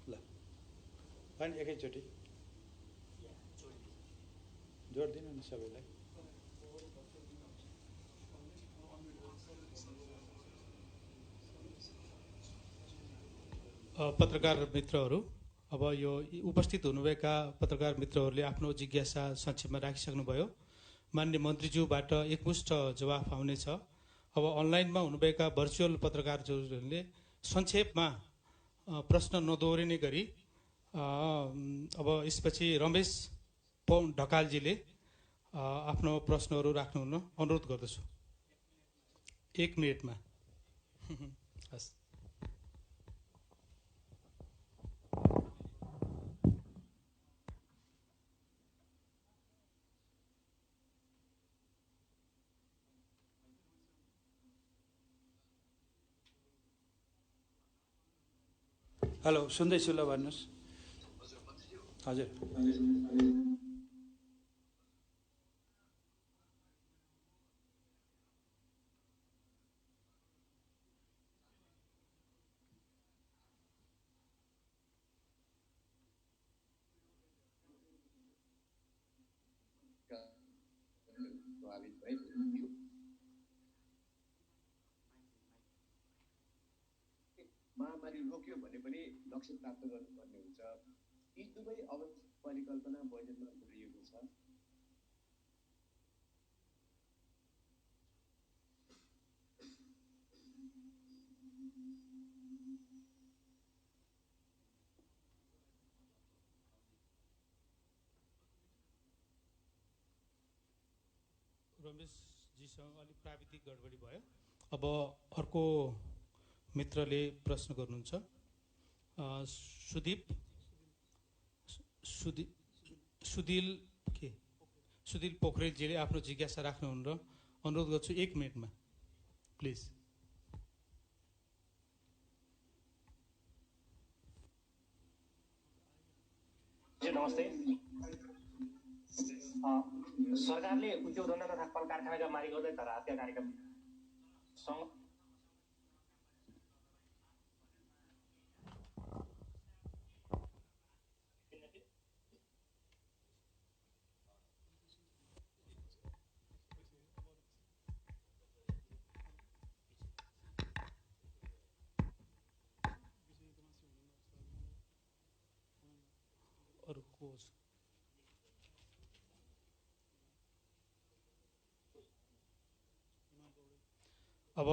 ल अनि एकैचोटि जोड दिनु नि सबैलाई। पत्रकार मित्रहरू, अब यो उपस्थित हुनुभएका पत्रकार मित्रहरूले आफ्नो जिज्ञासा संक्षेपमा राखिसक्नुभयो। माननीय मन्त्रीज्यूबाट एकमुष्ट जवाफ आउनेछ। अब अनलाइनमा हुनुभएका भर्चुअल पत्रकारहरूले संक्षेपमा प्रश्न नदोहोरिने गरी अब यसपछि रमेश ढकालजीले आफ्नो प्रश्नहरू राख्नुहुन अनुरोध गर्दछु। 1 मिनटमा। हस्। हेलो, सुन्दैछु, ल भन्नुहोस्। हजुर। प्रभावित भएको थियो। महामारी रोक्यो भने पनि लक्ष्य प्राप्त गर्नुपर्ने हुन्छ। यी दुवै परिकल्पना बजेटमा पुर्याइएको छ। रमेशजीसँग अलिक प्राविधिक गडबडी भयो। अब अर्को मित्रले प्रश्न गर्नुहुन्छ। सुदिल पोखरेलजीले आफ्नो जिज्ञासा राख्नुहुन्न र अनुरोध गर्छु 1 मिनटमा प्लिज। नमस्ते। सरकारले उद्योग धन्दा तथा कल कारखानाका मालिकहरूलाई तर हत्या कार्यक्रम अब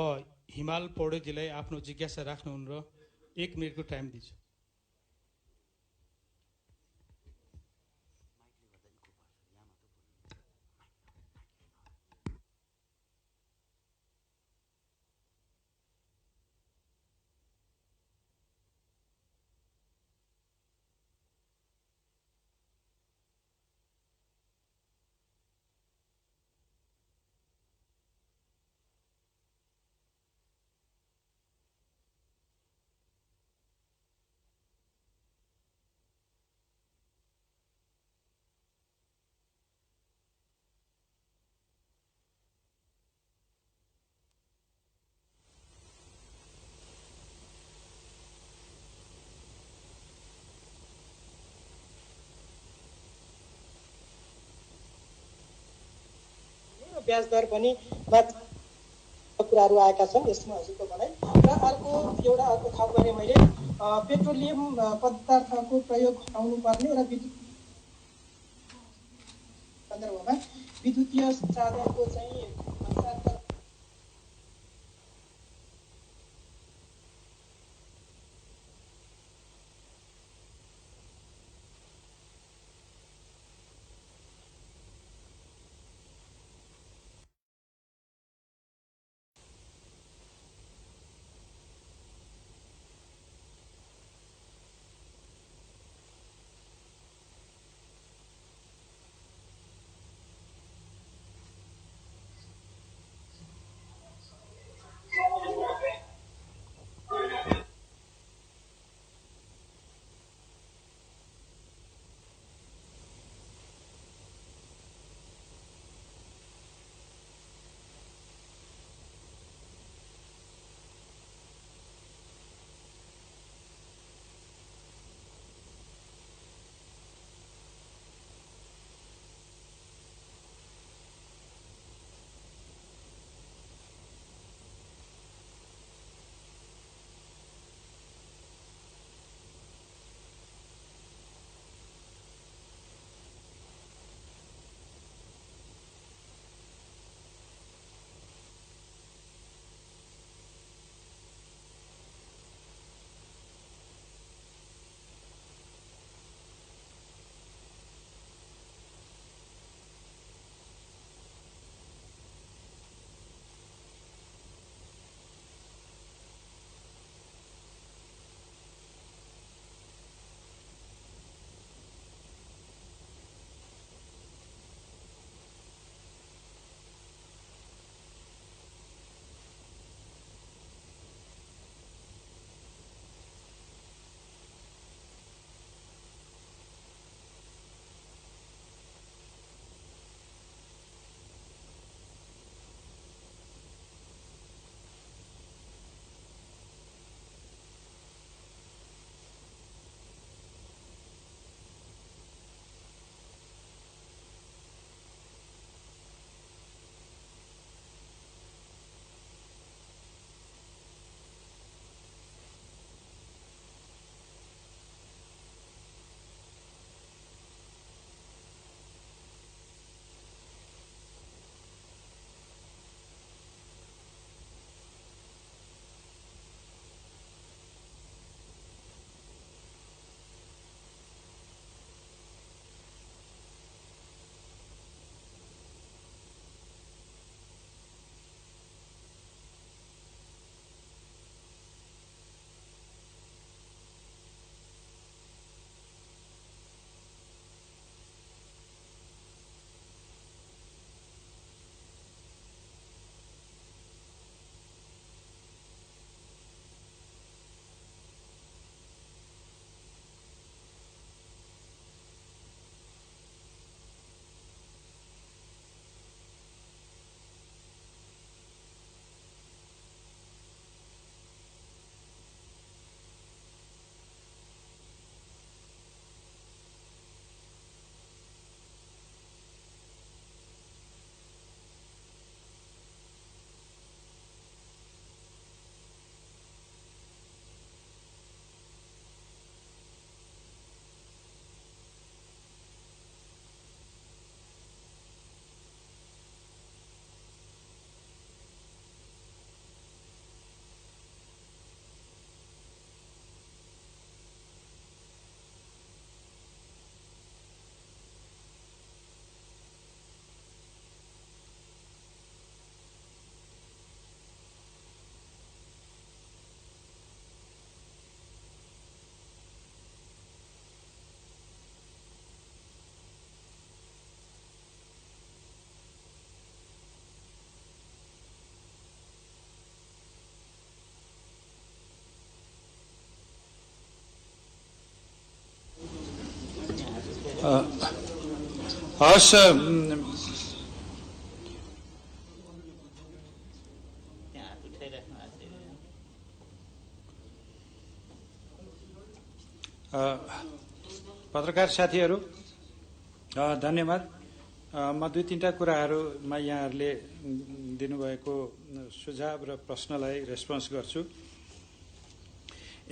हिमाल पौडेलजीलाई आफ्नो जिज्ञासा राख्नुहुन्न र 1 मिनटको टाइम दिन्छु। ब्याज दर पनि कुराहरू आएका छन् यसमा हजुरको भनाइ। र अर्को थप गरे मैले पेट्रोलियम पदार्थको प्रयोग घटाउनु पर्ने र विद्युत सन्दर्भमा विद्युतीय साधनको चाहिँ हवस्, पत्रकार साथीहरू धन्यवाद। म दुई तीनटा कुराहरूमा यहाँहरूले दिनुभएको सुझाव र प्रश्नलाई रेस्पोन्स गर्छु।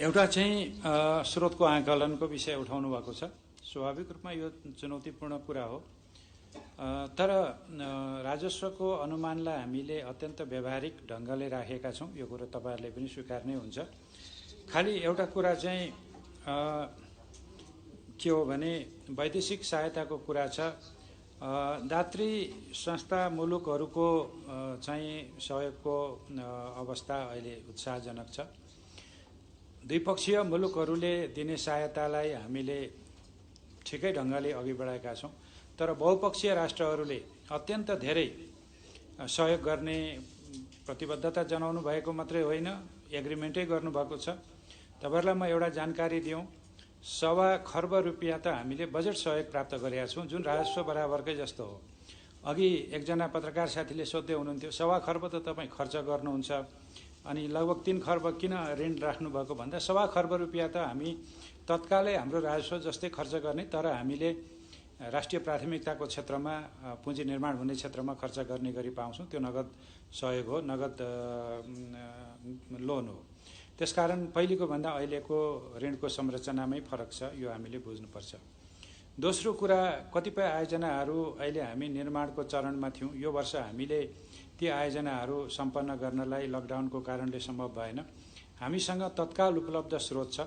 एउटा चाहिँ स्रोतको आकलनको विषय उठाउनु भएको छ। स्वाभाविक रूपमा यो चुनौतीपूर्ण कुरा हो, तर राजस्वको अनुमानलाई हामीले अत्यन्त व्यावहारिक ढङ्गले राखेका छौँ, यो कुरो तपाईँहरूले पनि स्वीकार्नै हुन्छ। खालि एउटा कुरा चाहिँ के हो भने वैदेशिक सहायताको कुरा छ। दात्री संस्था मुलुकहरूको चाहिँ सहयोगको अवस्था अहिले उत्साहजनक छ। द्विपक्षीय मुलुकहरूले दिने सहायतालाई हामीले ठिकै ढङ्गले अघि बढाएका छौँ, तर बहुपक्षीय राष्ट्रहरूले अत्यन्त धेरै सहयोग गर्ने प्रतिबद्धता जनाउनु भएको मात्रै होइन, एग्रिमेन्टै गर्नुभएको छ। तपाईँहरूलाई म एउटा जानकारी दिउँ, 1.25 खर्ब रुपियाँ त हामीले बजेट सहयोग प्राप्त गरेका छौँ, जुन राजस्व बराबरकै जस्तो हो। अघि एकजना पत्रकार साथीले सोध्दै हुनुहुन्थ्यो, 1.25 खर्ब त तपाईँ खर्च गर्नुहुन्छ, अनि लगभग 3 खर्ब किन ऋण राख्नुभएको भन्दा 1.25 खर्ब रुपियाँ त हामी तत्कालै हाम्रो राजस्व जस्तै खर्च गर्ने, तर हामीले राष्ट्रिय प्राथमिकताको क्षेत्रमा पुँजी निर्माण हुने क्षेत्रमा खर्च गर्ने गरी पाउँछौँ। त्यो नगद सहयोग हो, नगद लोन हो। त्यसकारण पहिलेको भन्दा अहिलेको ऋणको संरचनामै फरक छ, यो हामीले बुझ्नुपर्छ। दोस्रो कुरा, कतिपय आयोजनाहरू अहिले हामी निर्माणको चरणमा थियौँ। यो वर्ष हामीले ती आयोजनाहरू सम्पन्न गर्नलाई लकडाउनको कारणले सम्भव भएन। हामीसँग तत्काल उपलब्ध स्रोत छ।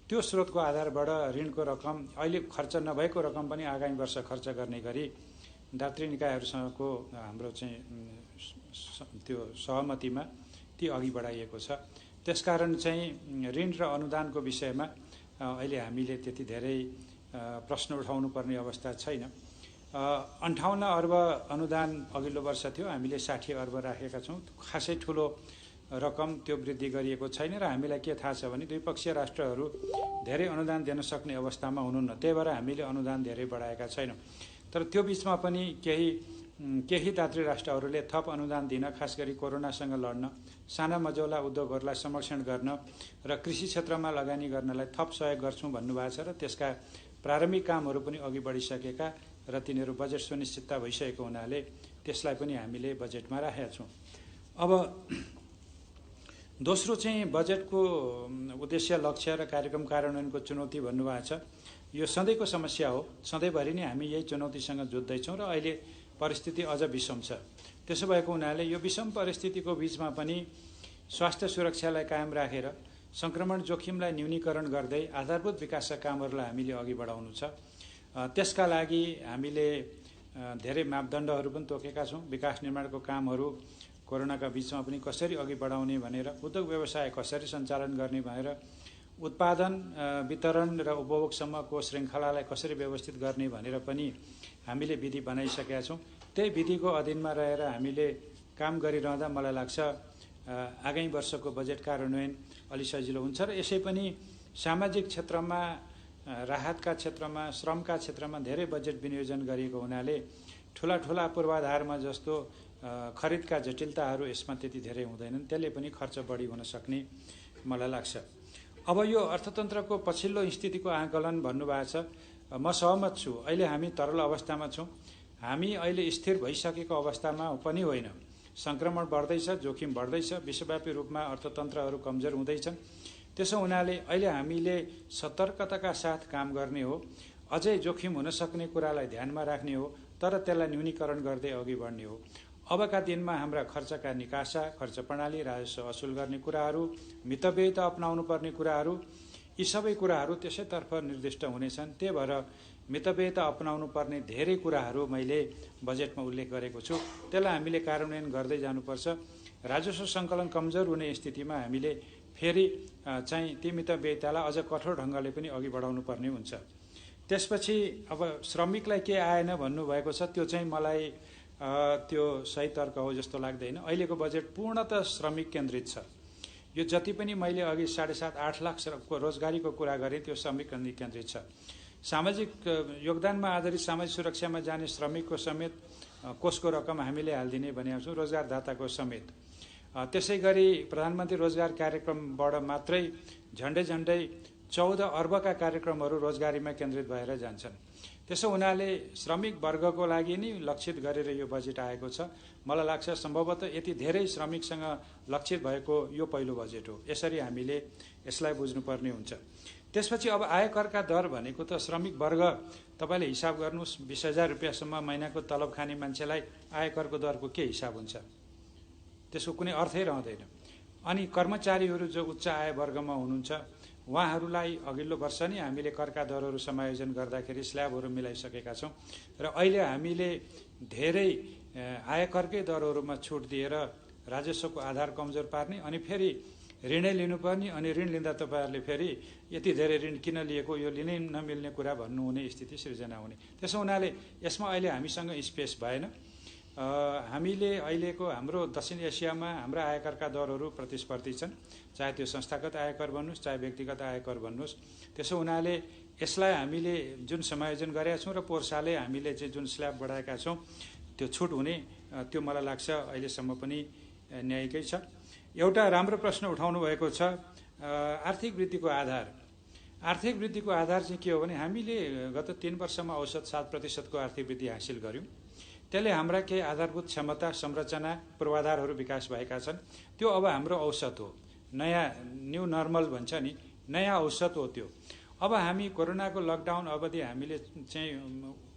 त्यो स्रोतको आधारबाट ऋणको रकम, अहिले खर्च नभएको रकम पनि आगामी वर्ष खर्च गर्ने गरी दात्री निकायहरूसँगको हाम्रो चाहिँ त्यो सहमतिमा ती अघि बढाइएको छ। त्यसकारण चाहिँ ऋण र अनुदानको विषयमा अहिले हामीले त्यति धेरै प्रश्न उठाउनु पर्ने अवस्था छैन। 58 अर्ब अनुदान अघिल्लो वर्ष थियो, हामीले 60 अर्ब राखेका छौँ। खासै ठुलो रकम त्यो वृद्धि गरिएको छैन र हामीलाई के थाहा छ भने द्विपक्षीय राष्ट्रहरू धेरै अनुदान दिन सक्ने अवस्थामा हुनुहुन्न, त्यही भएर हामीले अनुदान धेरै बढाएका छैनौँ। तर त्यो बिचमा पनि केही दात्री राष्ट्रहरूले थप अनुदान दिन, खास गरी कोरोनासँग लड्न, साना मझौला उद्योगहरूलाई संरक्षण गर्न र कृषि क्षेत्रमा लगानी गर्नलाई थप सहयोग गर्छौँ भन्नुभएको छ र त्यसका प्रारम्भिक कामहरू पनि अघि बढिसकेका र तिनीहरू बजेट सुनिश्चितता भइसकेको हुनाले त्यसलाई पनि हामीले बजेटमा राखेका छौँ। अब दोस्रो चाहिँ बजेटको उद्देश्य, लक्ष्य र कार्यक्रम कार्यान्वयनको चुनौती भन्नुभएको छ। यो सधैँको समस्या हो, सधैँभरि नै हामी यही चुनौतीसँग जुझ्दैछौँ र अहिले परिस्थिति अझ विषम छ। त्यसो भएको हुनाले यो विषम परिस्थितिको बिचमा पनि स्वास्थ्य सुरक्षालाई कायम राखेर संक्रमण जोखिमलाई न्यूनीकरण गर्दै आधारभूत विकासका कामहरूलाई हामीले अघि बढाउनु छ। त्यसका लागि हामीले धेरै मापदण्डहरू पनि तोकेका छौँ। विकास निर्माणको कामहरू कोरोनाका बिचमा पनि कसरी अघि बढाउने भनेर, उद्योग व्यवसाय कसरी सञ्चालन गर्ने भनेर, उत्पादन, वितरण र उपभोगसम्मको श्रृङ्खलालाई कसरी व्यवस्थित गर्ने भनेर पनि हामीले विधि बनाइसकेका छौँ। त्यही विधिको अधीनमा रहेर हामीले काम गरिरहँदा मलाई लाग्छ आगामी वर्षको बजेट कार्यान्वयन अलि सजिलो हुन्छ र यसै पनि सामाजिक क्षेत्रमा, राहतका क्षेत्रमा, श्रमका क्षेत्रमा धेरै बजेट विनियोजन गरिएको हुनाले ठुला पूर्वाधारमा जस्तो खरिदका जटिलताहरू यसमा त्यति धेरै हुँदैनन्, त्यसले पनि खर्च बढी हुन सक्ने मलाई लाग्छ। अब यो अर्थतन्त्रको पछिल्लो स्थितिको आकलन भन्नुभएको छ, म सहमत छु। अहिले हामी तरल अवस्थामा छौँ। हामी अहिले स्थिर भइसकेको अवस्थामा पनि होइन। संक्रमण बढ्दैछ, जोखिम बढ्दैछ, विश्वव्यापी रूपमा अर्थतन्त्रहरू कमजोर हुँदैछन्। त्यसो हुनाले अहिले हामीले सतर्कताका साथ काम गर्ने हो। अझै जोखिम हुन सक्ने कुरालाई ध्यानमा राख्ने हो, तर त्यसलाई न्यूनीकरण गर्दै अघि बढ्ने हो। अबका दिनमा हाम्रा खर्चका निकासा, खर्च प्रणाली, राजस्व असुल गर्ने कुराहरू, मितव्ययता अपनाउनु पर्ने कुराहरू, यी सबै कुराहरू त्यसैतर्फ निर्दिष्ट हुनेछन्। त्यही भएर मितव्ययता अपनाउनु पर्ने धेरै कुराहरू मैले बजेटमा उल्लेख गरेको छु। त्यसलाई हामीले कार्यान्वयन गर्दै जानुपर्छ। राजस्व सङ्कलन कमजोर हुने स्थितिमा हामीले फेरि चाहिँ ती मितव्ययतालाई अझ कठोर ढङ्गले पनि अघि बढाउनु पर्ने हुन्छ। त्यसपछि अब श्रमिकलाई के आएन भन्नुभएको छ, त्यो चाहिँ मलाई त्यो सही तर्क हो जस्तो लाग्दैन। अहिलेको बजेट पूर्णतः श्रमिक केन्द्रित छ। यो जति पनि मैले अघि 7.5-8 लाख रोजगारीको कुरा गरेँ त्यो श्रमिक केन्द्रित छ। सामाजिक योगदानमा आधारित सामाजिक सुरक्षामा जाने श्रमिकको समेत कोषको रकम हामीले हालिदिने भनेका छौँ, रोजगारदाताको समेत। त्यसै गरी प्रधानमन्त्री रोजगार कार्यक्रमबाट मात्रै झन्डै 14 अर्बका कार्यक्रमहरू रोजगारीमा केन्द्रित भएर जान्छन्। त्यसो हुनाले श्रमिक वर्गको लागि नै लक्षित गरेर यो बजेट आएको छ। मलाई लाग्छ सम्भवतः यति धेरै श्रमिकसँग लक्षित भएको यो पहिलो बजेट हो। यसरी हामीले यसलाई बुझ्नुपर्ने हुन्छ। त्यसपछि अब आयकरका दर भनेको त श्रमिक वर्ग तपाईँले हिसाब गर्नुहोस्, 20,000 रुपियाँसम्म महिनाको तलब खाने मान्छेलाई आयकरको दरको के हिसाब हुन्छ? त्यसको कुनै अर्थै रहँदैन। अनि कर्मचारीहरू जो उच्च आय वर्गमा हुनुहुन्छ उहाँहरूलाई अघिल्लो वर्ष नै हामीले करका दरहरू समायोजन गर्दाखेरि स्ल्याबहरू मिलाइसकेका छौँ र अहिले हामीले धेरै आयकरकै दरहरूमा छुट दिएर राजस्वको आधार कमजोर पार्ने अनि फेरि ऋणै लिनुपर्ने अनि ऋण लिँदा तपाईँहरूले फेरि यति धेरै ऋण किन लिएको यो लिनै नमिल्ने कुरा भन्नुहुने स्थिति सृजना हुने। त्यसो हुनाले यसमा अहिले हामीसँग स्पेस भएन। हामीले अहिलेको हाम्रो दक्षिण एसियामा हाम्रा आयकरका दरहरू प्रतिस्पर्धी छन्, चाहे त्यो संस्थागत आयकर भन्नुहोस् चाहे व्यक्तिगत आयकर भन्नुहोस्। त्यसो हुनाले यसलाई हामीले जुन समायोजन गरेका छौँ र पोहोर सालै हामीले चाहिँ जुन स्ल्याब बढाएका छौँ त्यो छुट हुने त्यो मलाई लाग्छ अहिलेसम्म पनि न्यायिकै छ। एउटा राम्रो प्रश्न उठाउनु भएको छ आर्थिक वृद्धिको आधार। आर्थिक वृद्धिको आधार चाहिँ के हो भने हामीले गत 3 वर्षमा औसत 7% को आर्थिक वृद्धि हासिल गर्यौँ। त्यसले हाम्रा केही आधारभूत क्षमता संरचना पूर्वाधारहरू विकास भएका छन्। त्यो अब हाम्रो औसत हो, नयाँ न्यू नर्मल भन्छ नि, नयाँ औसत हो त्यो। अब हामी कोरोनाको लकडाउन अवधि हामीले चाहिँ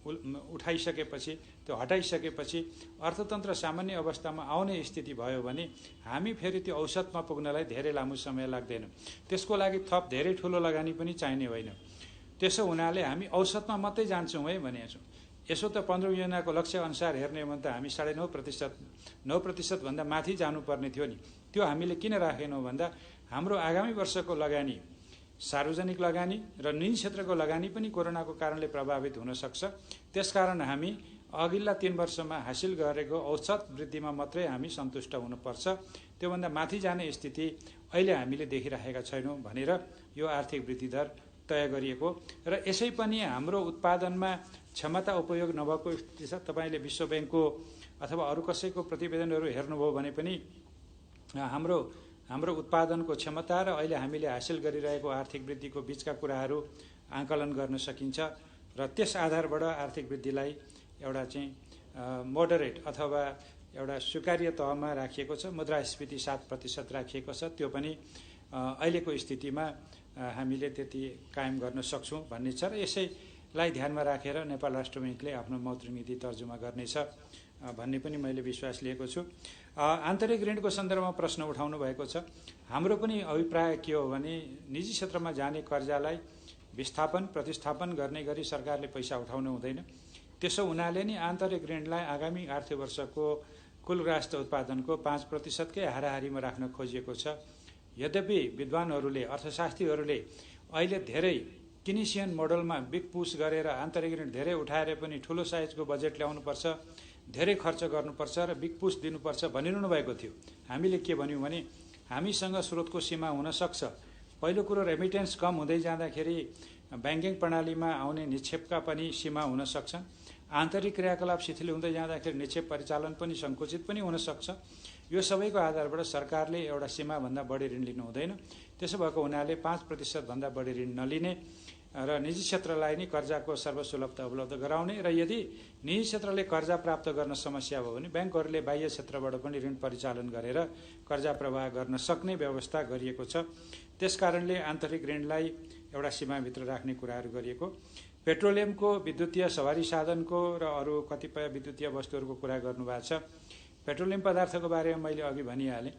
उठाइसकेपछि त्यो हटाइसकेपछि अर्थतन्त्र सामान्य अवस्थामा आउने स्थिति भयो भने हामी फेरि त्यो औसतमा पुग्नलाई धेरै लामो समय लाग्दैन। त्यसको लागि थप धेरै ठुलो लगानी पनि चाहिने होइन। त्यसो हुनाले हामी औसतमा मात्रै जान्छौँ है भनेको छौँ। यसो त 15 योजनाको लक्ष्य अनुसार हेर्ने हो भने त हामी 9.5% भन्दा माथि जानुपर्ने थियो नि। त्यो हामीले किन राखेनौँ भन्दा हाम्रो आगामी वर्षको लगानी सार्वजनिक लगानी र निजी क्षेत्रको लगानी पनि कोरोनाको कारणले प्रभावित हुन सक्छ। त्यसकारण हामी अघिल्ला 3 वर्षमा हासिल गरेको औसत वृद्धिमा मात्रै हामी सन्तुष्ट हुनुपर्छ। त्योभन्दा माथि जाने स्थिति अहिले हामीले देखिरहेका छैनौँ भनेर यो आर्थिक वृद्धि दर तय गरिएको र यसै पनि हाम्रो उत्पादनमा क्षमता उपयोग नभएको स्थिति छ। तपाईँले विश्व ब्याङ्कको अथवा अरू कसैको प्रतिवेदनहरू हेर्नुभयो भने पनि हाम्रो उत्पादनको क्षमता र अहिले हामीले हासिल गरिरहेको आर्थिक वृद्धिको बीचका कुराहरू आकलन गर्न सकिन्छ र त्यस आधारबाट आर्थिक वृद्धिलाई एउटा चाहिँ मोडरेट अथवा एउटा स्वीकार्य तहमा राखिएको छ। मुद्रास्फीति 7% राखिएको छ। त्यो पनि अहिलेको स्थितिमा हामीले त्यति कायम गर्न सक्छौँ भन्ने छ र यसैलाई ध्यानमा राखेर नेपाल राष्ट्र ब्याङ्कले आफ्नो मौद्रिक नीति तर्जुमा गर्नेछ भन्ने पनि मैले विश्वास लिएको छु। आन्तरिक ऋणको सन्दर्भमा प्रश्न उठाउनु भएको छ। हाम्रो पनि अभिप्राय के हो भने निजी क्षेत्रमा जाने कर्जालाई विस्थापन प्रतिस्थापन गर्ने गरी सरकारले पैसा उठाउनु हुँदैन। त्यसो हुनाले नि आन्तरिक ऋणलाई आगामी आर्थिक वर्षको कुल राष्ट्र उत्पादनको 5% कै हाराहारीमा राख्न खोजिएको छ। यद्यपि विद्वानहरूले अर्थशास्त्रीहरूले अहिले धेरै किनेसियन मोडलमा बिग पुश गरेर आन्तरिक ऋण धेरै उठाएर पनि ठुलो साइजको बजेट ल्याउनुपर्छ, धेरै खर्च गर्नुपर्छ र बिग पुश दिनुपर्छ भनिरहनु भएको थियो। हामीले के भन्यौँ भने हामीसँग स्रोतको सीमा हुन सक्छ। पहिलो कुरो रेमिटेन्स कम हुँदै जाँदाखेरि ब्याङ्किङ प्रणालीमा आउने निक्षेपका पनि सीमा हुन सक्छन्। आन्तरिक क्रियाकलाप शिथिल हुँदै जाँदाखेरि निक्षेप परिचालन पनि सङ्कुचित पनि हुन सक्छ। यो सबैको आधारबाट सरकारले एउटा सीमाभन्दा बढी ऋण लिनु हुँदैन। त्यसो भएको हुनाले 5% भन्दा बढी ऋण नलिने र निजी क्षेत्रलाई नै कर्जाको सर्वसुलभता उपलब्ध गराउने र यदि निजी क्षेत्रले कर्जा प्राप्त गर्न समस्या भयो भने ब्याङ्कहरूले बाह्य क्षेत्रबाट पनि ऋण परिचालन गरेर कर्जा प्रवाह गर्न सक्ने व्यवस्था गरिएको छ। त्यसकारणले आन्तरिक ऋणलाई एउटा सीमाभित्र राख्ने कुराहरू गरिएको। पेट्रोलियमको विद्युतीय सवारी साधनको र अरू कतिपय विद्युतीय वस्तुहरूको कुरा गर्नुभएको छ। पेट्रोलियम पदार्थको बारेमा मैले अघि भनिहालेँ।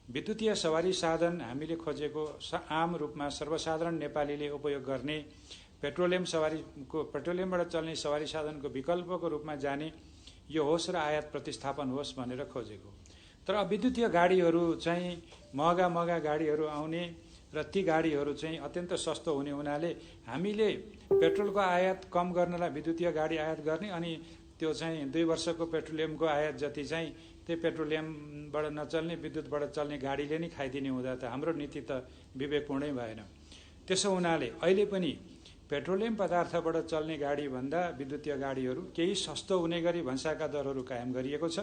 विद्युतीय सवारी साधन हामीले खोजेको आम रूपमा सर्वसाधारण नेपालीले उपयोग गर्ने पेट्रोलियमबाट चल्ने सवारी साधनको विकल्पको रूपमा जाने यो होस् र आयात प्रतिस्थापन होस् भनेर खोजेको। तर विद्युतीय गाडीहरू चाहिँ महँगा गाडीहरू आउने र ती गाडीहरू चाहिँ अत्यन्त सस्तो हुने हुनाले हामीले पेट्रोलको आयात कम गर्नलाई विद्युतीय गाडी आयात गर्ने अनि त्यो चाहिँ 2 वर्षको पेट्रोलियमको आयात जति चाहिँ त्यही पेट्रोलियमबाट नचल्ने विद्युतबाट चल्ने गाडीले नै खाइदिने हुँदा त हाम्रो नीति त विवेकपूर्णै भएन। त्यसो हुनाले अहिले पनि पेट्रोलियम पदार्थबाट चल्ने गाडीभन्दा विद्युतीय गाडीहरू केही सस्तो हुने गरी भन्साका दरहरू कायम गरिएको छ।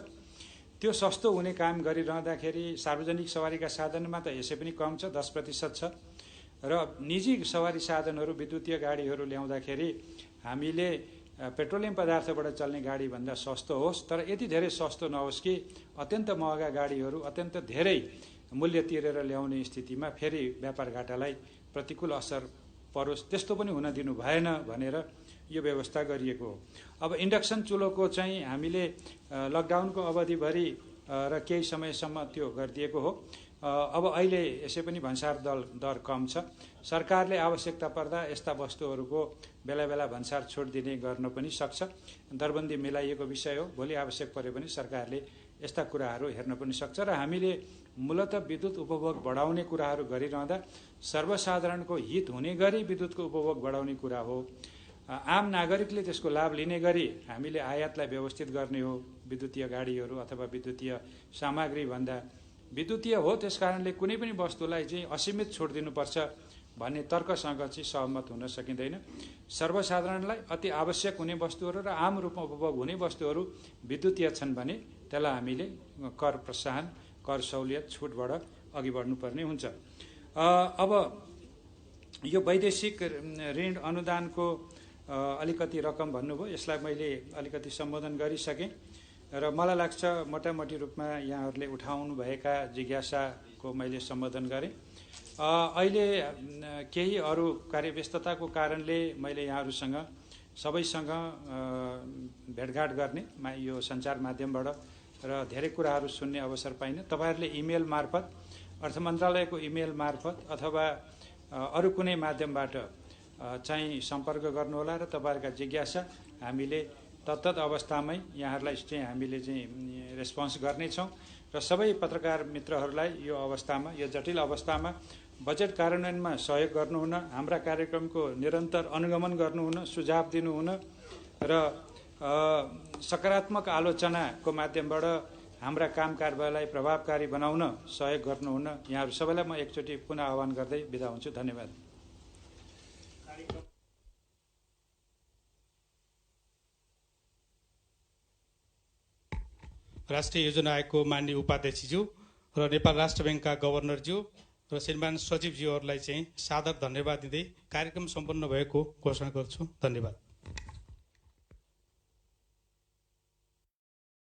त्यो सस्तो हुने काम गरिरहँदाखेरि सार्वजनिक सवारीका साधनमा त यसै पनि कम छ, 10% छ र निजी सवारी साधनहरू विद्युतीय गाडीहरू ल्याउँदाखेरि हामीले पेट्रोलियम पदार्थबाट चल्ने गाडीभन्दा सस्तो होस्, तर यति धेरै सस्तो नहोस् कि अत्यन्त महँगा गाडीहरू अत्यन्त धेरै मूल्य तिरेर ल्याउने स्थितिमा फेरि व्यापार घाटालाई प्रतिकूल असर परोस्, त्यस्तो पनि हुन दिनु भएन भनेर यो व्यवस्था गरिएको हो। अब इन्डक्सन चुलोको चाहिँ हामीले लकडाउनको अवधिभरि र केही समयसम्म त्यो गरिदिएको हो। अब अहिले यसै पनि भन्सार दर कम छ। सरकारले आवश्यकता पर्दा यस्ता वस्तुहरूको बेला बेला भन्सार छुट दिने गर्न पनि सक्छ। दरबन्दी मिलाइएको विषय हो, भोलि आवश्यक परे पनि सरकारले यस्ता कुराहरू हेर्न पनि सक्छ। र हामीले मूलतः विद्युत उपभोग बढाउने कुराहरू गरिरहँदा सर्वसाधारणको हित हुने गरी विद्युतको उपभोग बढाउने कुरा हो। आम नागरिकले त्यसको लाभ लिने गरी हामीले आयातलाई व्यवस्थित गर्ने हो। विद्युतीय गाडीहरू अथवा विद्युतीय सामग्री भन्दा विद्युतीय हो, त्यस कारणले कुनै पनि वस्तुलाई चाहिँ असीमित छुट दिनुपर्छ भन्ने तर्कसँग चाहिँ सहमत हुन सकिँदैन। सर्वसाधारणलाई अति आवश्यक हुने वस्तुहरू र आम रूपमा उपभोग हुने वस्तुहरू विद्युतीय छन् भने त्यसलाई हामीले कर प्रोत्साहन, कर सहुलियत, छुटबाट अघि बढ्नुपर्ने हुन्छ। अब यो वैदेशिक ऋण अनुदानको अलिकति रकम भन्नुभयो, यसलाई मैले अलिकति सम्बोधन गरिसकेँ र मलाई लाग्छ मोटामोटी रूपमा यहाँहरूले उठाउनु भएका जिज्ञासाको मैले सम्बोधन गरेँ। अहिले केही अरू कार्यव्यस्तताको कारणले मैले यहाँहरूसँग सबैसँग भेटघाट गर्ने यो सञ्चार माध्यमबाट र धेरै कुराहरू सुन्ने अवसर पाइनँ। तपाईँहरूले इमेल मार्फत, अर्थ मन्त्रालयको इमेल मार्फत अथवा अरू कुनै माध्यमबाट चाहिँ सम्पर्क गर्नुहोला र तपाईँहरूका जिज्ञासा हामीले तत्तत अवस्थामै यहाँहरूलाई चाहिँ हामीले चाहिँ रेस्पोन्स गर्नेछौँ र सबै पत्रकार मित्रहरूलाई यो अवस्थामा, यो जटिल अवस्थामा बजेट कार्यान्वयनमा सहयोग गर्नुहुन, हाम्रा कार्यक्रमको निरन्तर अनुगमन गर्नुहुन, सुझाव दिनुहुन र सकारात्मक आलोचनाको माध्यमबाट हाम्रा काम कारबाहीलाई प्रभावकारी बनाउन सहयोग गर्नुहुन यहाँहरू सबैलाई म एकचोटि पुनः आह्वान गर्दै बिदा हुन्छु। धन्यवाद। राष्ट्रिय योजना आयोगको माननीय उपाध्यक्षज्यू र नेपाल राष्ट्र ब्याङ्कका गभर्नरज्यू र श्रीमान सचिवज्यूहरूलाई चाहिँ सादर धन्यवाद दिँदै कार्यक्रम सम्पन्न भएको घोषणा गर्छु। धन्यवाद।